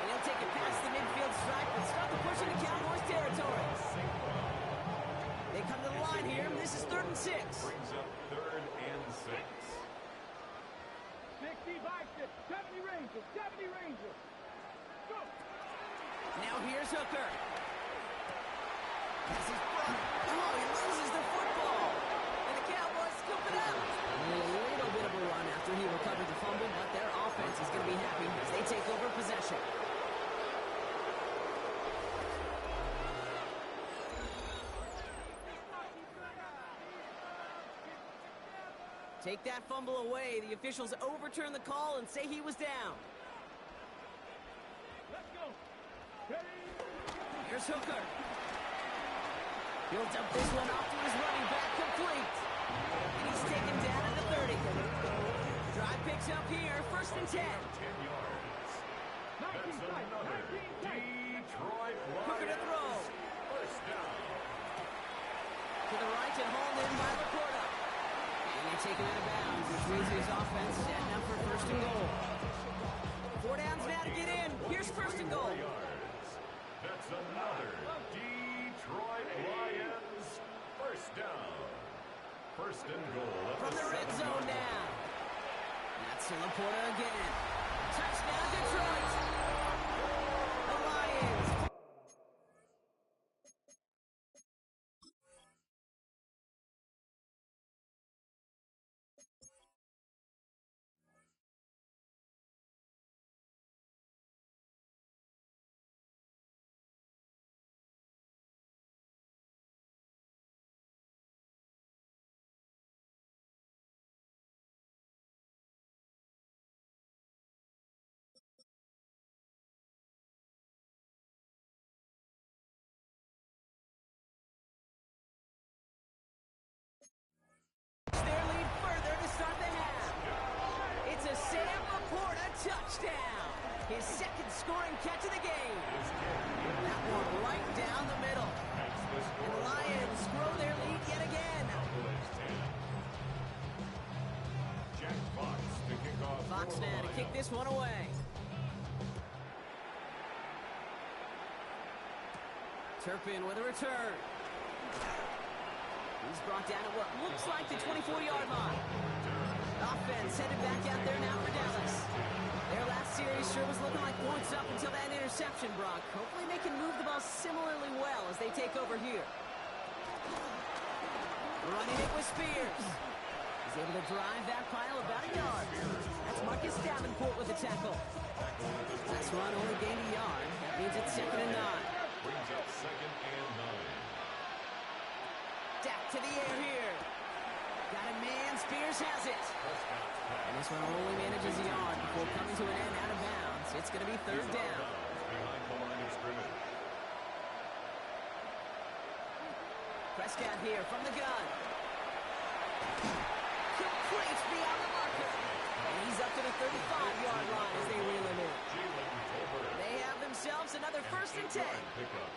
And he'll take it past the midfield stripe and start the push into Cowboys territory. They come to the line here. This is 3rd and 6. Brings up 3rd and 6. 60 Vikes, 70 Rangers, 70 Rangers. Go. Now here's Hooker. This is brought. Oh, he loses the football. And the Cowboys scoop it out. A little bit of a run after he recovered the fumble, but their offense is going to be happy as they take over possession. Take that fumble away. The officials overturn the call and say he was down. Let's go. Ready? Here's Hooker. He'll dump this one off to his running back, complete. And he's taken down at the 30. Drive picks up here, 1st and 10. 10 yards. That's another Detroit Hooker to Lions throw. first down. To the right and hauled in by Laporta. And they take him out of bounds, which means his offense setting up for 1st and goal. 4 downs now to get in. Here's 1st and goal. Yards. That's another Detroit Lions first down. 1st and goal at From the red 7-yard zone line. now. That's to Laporta again. Touchdown Detroit. The Lions. Their lead further to start the half. It's a Sam Laporta touchdown. His 2nd scoring catch of the game. That one right down the middle. And the Lions grow their lead yet again. Jack Fox to kick off. Fox now to kick this one away. Turpin with a return. He's brought down at what looks like the 24-yard line. Offense headed back out there now for Dallas. Their last series sure was looking like points up until that interception, Brock. Hopefully they can move the ball similarly well as they take over here. Running it with Spears. He's able to drive that pile about a yard. That's Marcus Davenport with the tackle. Last run only gained a yard. That means it's 2nd and 9. Brings up 2nd and 9. Dak to the air here. Got a man. Spears has it. And this one only manages a yard before coming to an end out of bounds. It's going to be 3rd down. Behind the line of scrimmage. Prescott here from the gun. Complete beyond the marker. And he's up to the 35-yard line as they reel him in. Jalen Tolbert. They have themselves another 1st and 10. Pickup.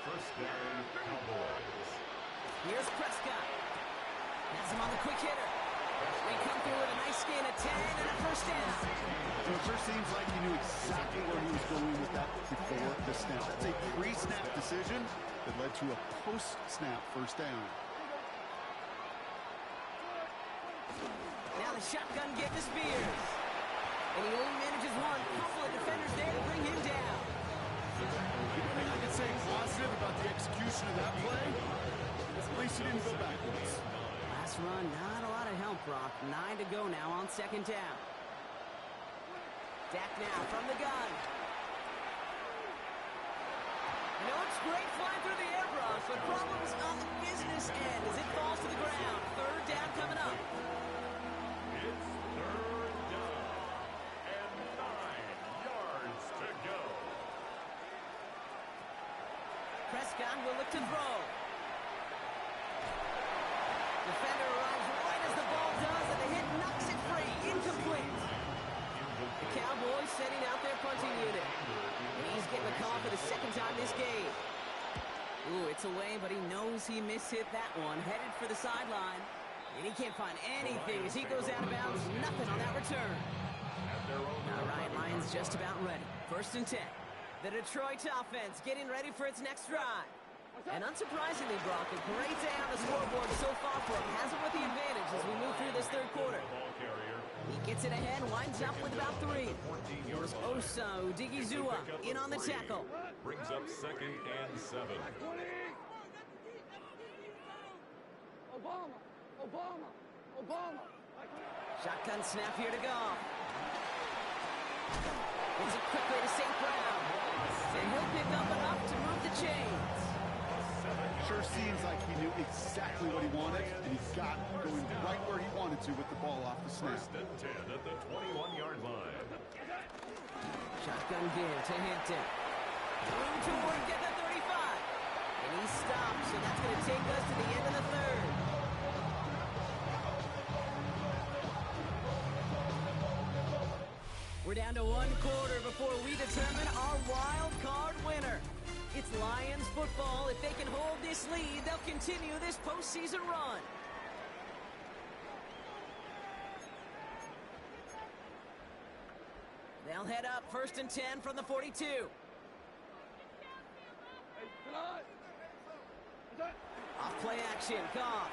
First down, Cowboys. Here's Prescott. Has him on the quick hitter. They come through with a nice gain of 10 and a 1st down. So it sure seems like he knew exactly where he was going with that before the snap. That's a pre-snap decision that led to a post-snap 1st down. Now the shotgun get to Spears. And he only manages one. Couple of defenders there to bring him down. I can say positive about the execution of that play. At least he didn't go backwards. Last run, not a lot of help, Brock. 9 to go now on 2nd down. Dak now from the gun. You know, it's great flying through the air, Brock, but problems on the look to throw. Defender arrives right as the ball does, and the hit knocks it free. Incomplete. The Cowboys sending out their punting unit. And he's getting the call for the second time this game. Ooh, it's away, but he knows he mishit that one. Headed for the sideline. And he can't find anything as he goes out of bounds. Nothing on that return. All right, Lions just about ready. 1st and 10. The Detroit offense getting ready for its next drive. And unsurprisingly, Brock, a great day on the scoreboard so far for him. Has him with the advantage as we move through this third quarter. He gets it ahead, winds up with about 3. Here's Osa Odigizua in on the tackle. Brings up 2nd and 7. Obama. Shotgun snap here to go. Gets it quickly to St. Brown. And he'll pick up enough to move the chains. Sure seems like he knew exactly what he wanted, and he got going right where he wanted to with the ball off the snap. 1st and 10 at the 21-yard line. Shotgun give to Hampton. Room to work at the 35. And he stops, so that's going to take us to the end of the third. We're down to 1 quarter before we determine our wild card winner. It's Lions football. If they can hold this lead, they'll continue this postseason run. They'll head up 1st and 10 from the 42. Off play action, Goff.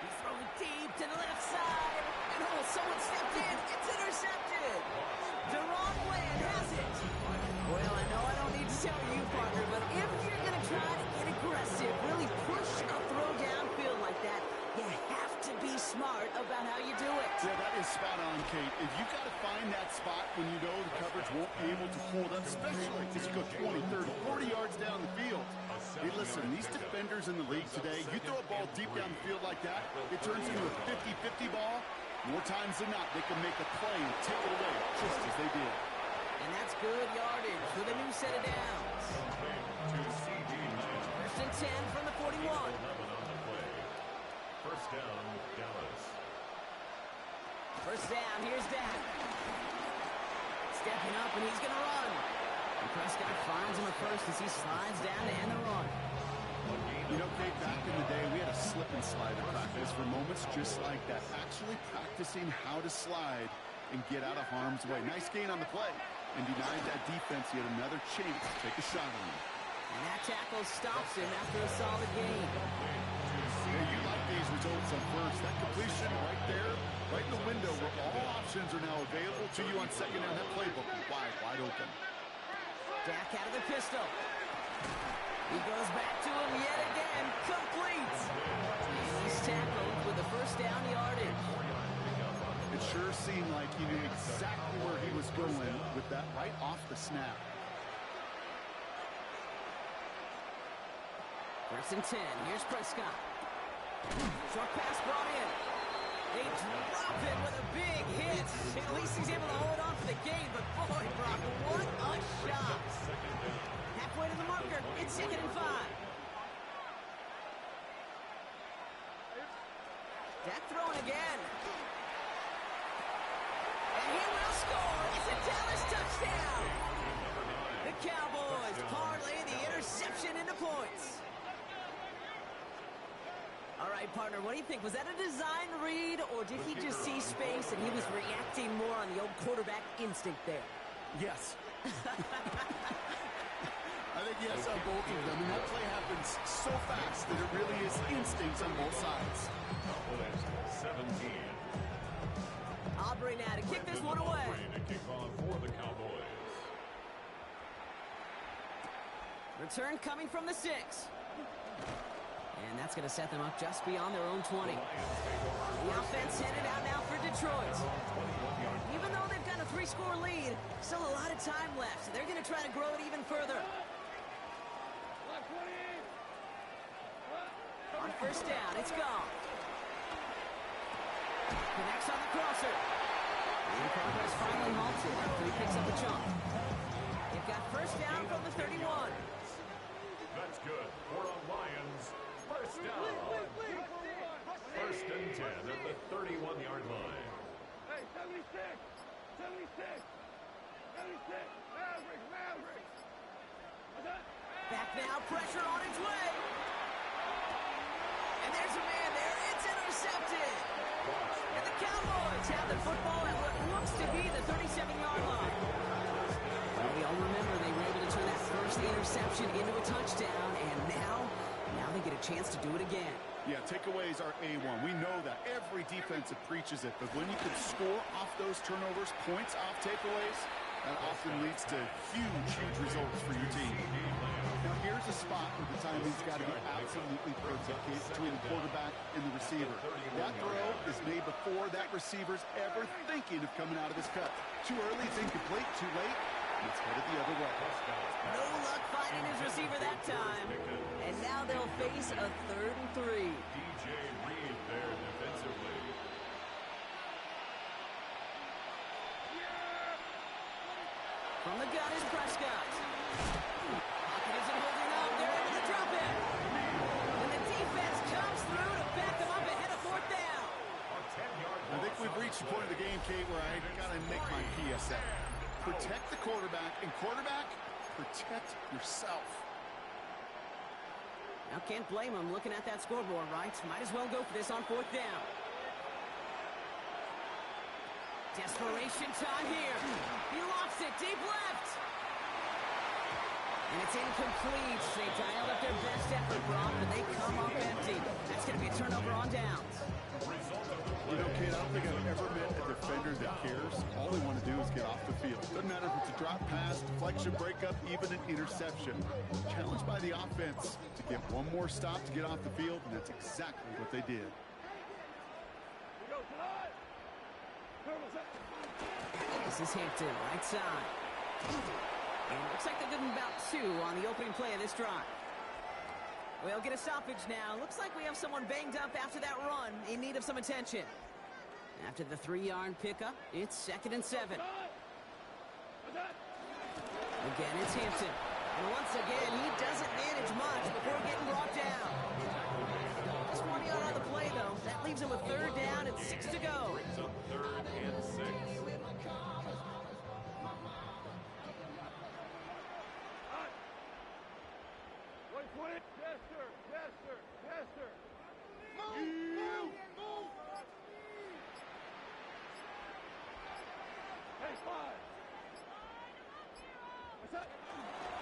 He's throwing deep to the left side. And oh, someone stepped in. It's intercepted. Deron Bland has it. Well, I know I don't need to tell you, partner, but if you're going to try to get aggressive, really push a throw downfield like that, you have to be smart about how you do it. Yeah, that is spot on, Kate. If you've got to find that spot when you know the coverage won't be able to hold up, especially as you go 20, 30, 40 yards down the field. Hey, listen, these defenders in the league today, you throw a ball deep down the field like that, it turns into a 50-50 ball. More times than not, they can make a play and take it away, just as they did. And that's good yardage with a new set of downs. 1st and 10 from the 41. 1st down, Dallas. 1st down, here's Dak. Stepping up, and he's going to run. And Prescott finds him at first as he slides down to end the run. You know, Kate, back in the day, we had a slip and slide in practice for moments just like that. Actually practicing how to slide and get out of harm's way. Nice gain on the play. And denied that defense yet another chance to take a shot on him. And that tackle stops him after a solid gain. Yeah, you like these results on first. That completion right there, right in the window where all options are now available to you on 2nd down. That playbook is wide open. Dak out of the pistol. He goes back to him yet again. Complete. He's tackled with the 1st down yardage. It sure seemed like he knew exactly where he was going with that right off the snap. 1st and 10. Here's Prescott. Short pass brought in. They drop it with a big hit. At least he's able to hold on for the gain, but boy, Brock, what a shot. Halfway to the marker. It's 2nd and 5. Dak throwing again. And he will score. It's a Dallas touchdown. The Cowboys parlay the interception into points. All right, partner, what do you think? Was that a design read, or did he just see space and he was reacting more on the old quarterback instinct there? Yes. I think yes on both of them. And that play happens so fast that it really is instincts on both sides. 17. Aubrey now to kick this one away. To kick off for the Cowboys. Return coming from the 6. And that's going to set them up just beyond their own 20. The offense headed out now for Detroit. Even though they've got a 3-score lead, still a lot of time left, so they're going to try to grow it even further. On 1st down, it's gone. Connects on the crosser. And progress finally halted after he picks up a chunk. They've got 1st down from the 31. That's 31-yard line. Hey, 76! 76! 76! Maverick! What's that? Back now, pressure on its way. And there's a man there. It's intercepted. And the Cowboys have the football at what looks to be the 37-yard line. Well, we all remember they were able to turn that first interception into a touchdown, and now they get a chance to do it again. Yeah, takeaways are A1. We know that. Every defensive preaches it. But when you can score off those turnovers, points off takeaways, that often leads to huge results for your team. Now, here's a spot where the timing's got to be absolutely perfect between the quarterback and the receiver. That throw is made before that receiver's ever thinking of coming out of his cut. Too early, it's incomplete. Too late, it's headed the other way. No luck finding his receiver that time. And now they'll face a 3rd and 3. DJ Reed there defensively. From the gun is Prescott. Pocket isn't holding up. They're into the drop in. And the defense comes through to back them up ahead of 4th down. I think we've reached the point of the game, Kate, where I got to make my PSA. Protect the quarterback, and quarterback, protect yourself. Now, can't blame him looking at that scoreboard, right? Might as well go for this on 4th down. Desperation time here. He lofts it deep left. And it's incomplete. They dialed up their best effort, Brock, but they come up empty. That's going to be a turnover on downs. You know, Kate, I don't think I've ever met a defender that cares. All they want to do is get off the field. Doesn't matter if it's a drop pass, deflection, breakup, even an interception. Challenged by the offense to get one more stop to get off the field, and that's exactly what they did. This is Hampton, right side. And it looks like they're good in about 2 on the opening play of this drive. We'll get a stoppage now. Looks like we have someone banged up after that run, in need of some attention. After the 3-yard pickup, it's 2nd and 7. Again, it's Hampton. And once again, he doesn't manage much before getting brought down. Just 1 yard on the play, though. That leaves him with 3rd down and 6 to go. Brings up 3rd and 6.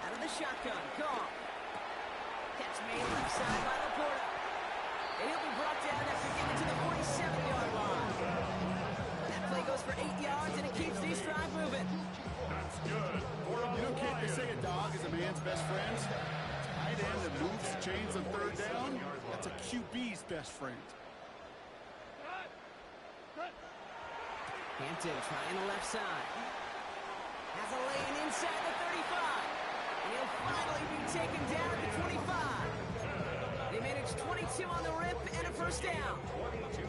Out of the shotgun, Goff. Catch made left side by Laporta. And he'll be brought down after getting to the 47-yard line. That play goes for 8 yards, and it keeps these drive moving. That's good. You know, Kate, they say a dog is a man's best friend. Tight end that moves the chains on 3rd down, that's a QB's best friend. Hampton trying the left side. Has a lane inside the 35. And he'll finally be taken down at the 25. They managed 22 on the rip and a 1st down.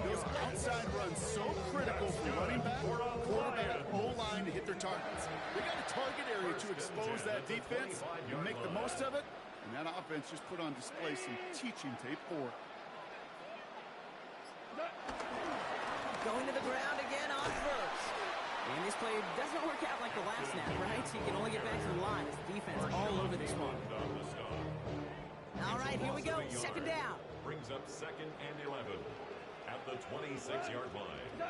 Those outside runs so critical for running back, quarterback, O-line to hit their targets. They got a target area to expose that defense and make the most of it. And that offense just put on display some teaching tape for it. Going to the ground again on 1st. And this play doesn't work out like the last snap, right? He can only get back to the line. His defense all over this one. All right, here we go. 2nd down. Brings up 2nd and 11 at the 26-yard line.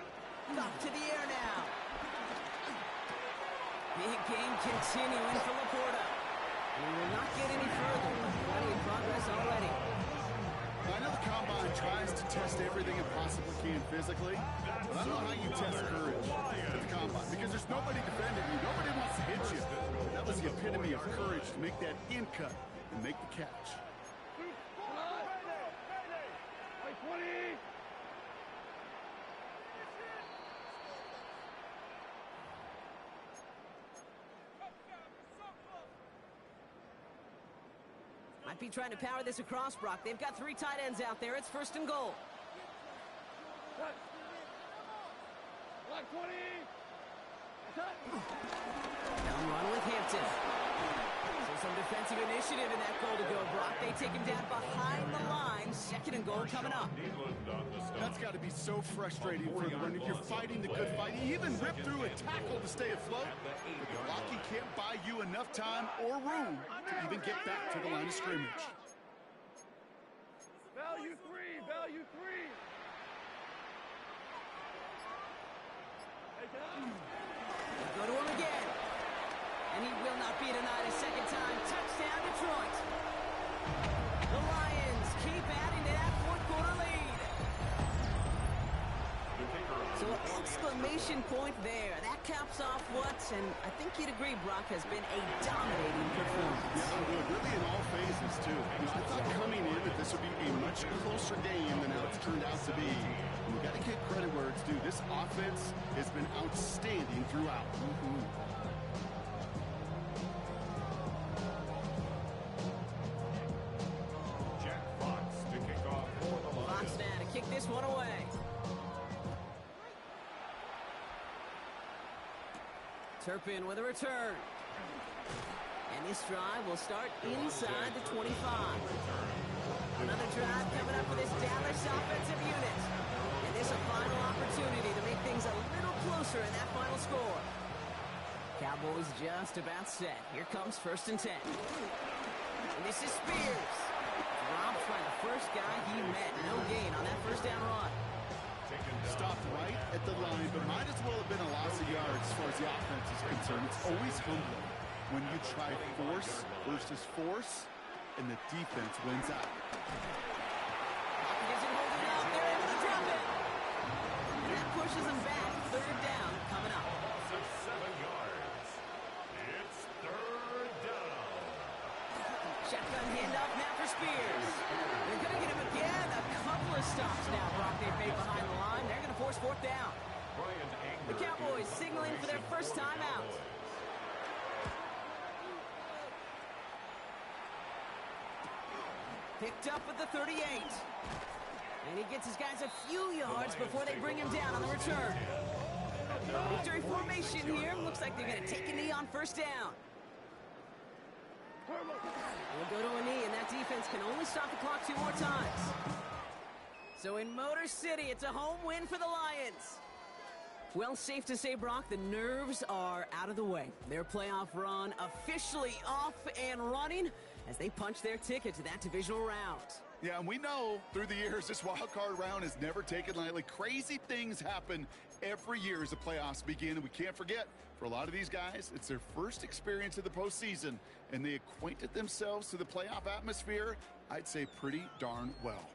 Up to the air now. Big game continuing for Laporta. We will not get any further. Plenty of progress already. I know the Combine tries to test everything it possibly can physically, but I don't know how you test courage at the Combine, because there's nobody defending you. Nobody wants to hit you. That was the epitome of courage to make that in cut and make the catch. Might be trying to power this across, Brock. They've got 3 tight ends out there. It's 1st and goal. Down run with Hampton. So some defensive initiative in that goal to go, Brock. They take him down behind the line. 2nd and goal coming up. That's got to be so frustrating for the runner. You're fighting the good fight. You even rip through a tackle to stay afloat. But the blocking can't buy you enough time or room to even get back to the line of scrimmage. Value three, value three. Go to him again. And he will not be denied a second time. Touchdown, Detroit. The Lions keep adding to that fourth-quarter lead. So exclamation point there. That caps off what, and I think you'd agree, Brock, has been a dominating performance. Yeah, really in all phases, too. I thought coming in that this would be a much closer game than how it's turned out to be. And we got to give credit where it's due. This offense has been outstanding throughout. Jack Fox to kick off for the Lions. Fox now to kick this one away. Turpin with a return. And this drive will start inside the 25. Another drive coming up for this Dallas offensive unit. And this a final opportunity to make things a little closer in that final score. Cowboys just about set. Here comes 1st and 10. And this is Spears. Dropped by the first guy he met. No gain on that first down run. Stopped right at the line, but might as well have been a loss of yards as far as the offense is concerned. It's always humbling when you try force versus force, and the defense wins out. Pocket isn't holding up. They're able to drop it. And that pushes them back. 3rd down coming up. Loss of 7 yards. It's 3rd down. Shotgun handoff now for Spears. They're going to get him again. A couple of stops now, Brock, they've made behind the line. They're going to force 4th down. The Cowboys signaling for their first time out. Picked up at the 38. And he gets his guys a few yards before they bring him down on the return. Victory formation here. Looks like they're going to take a knee on 1st down. We'll go to a knee, and that defense can only stop the clock 2 more times. So in Motor City, it's a home win for the Lions. Well, safe to say, Brock, the nerves are out of the way. Their playoff run officially off and running as they punch their ticket to that divisional round. Yeah, and we know through the years this wild card round is never taken lightly. Crazy things happen every year as the playoffs begin, and we can't forget, for a lot of these guys, it's their first experience of the postseason, and they acquainted themselves to the playoff atmosphere, I'd say pretty darn well.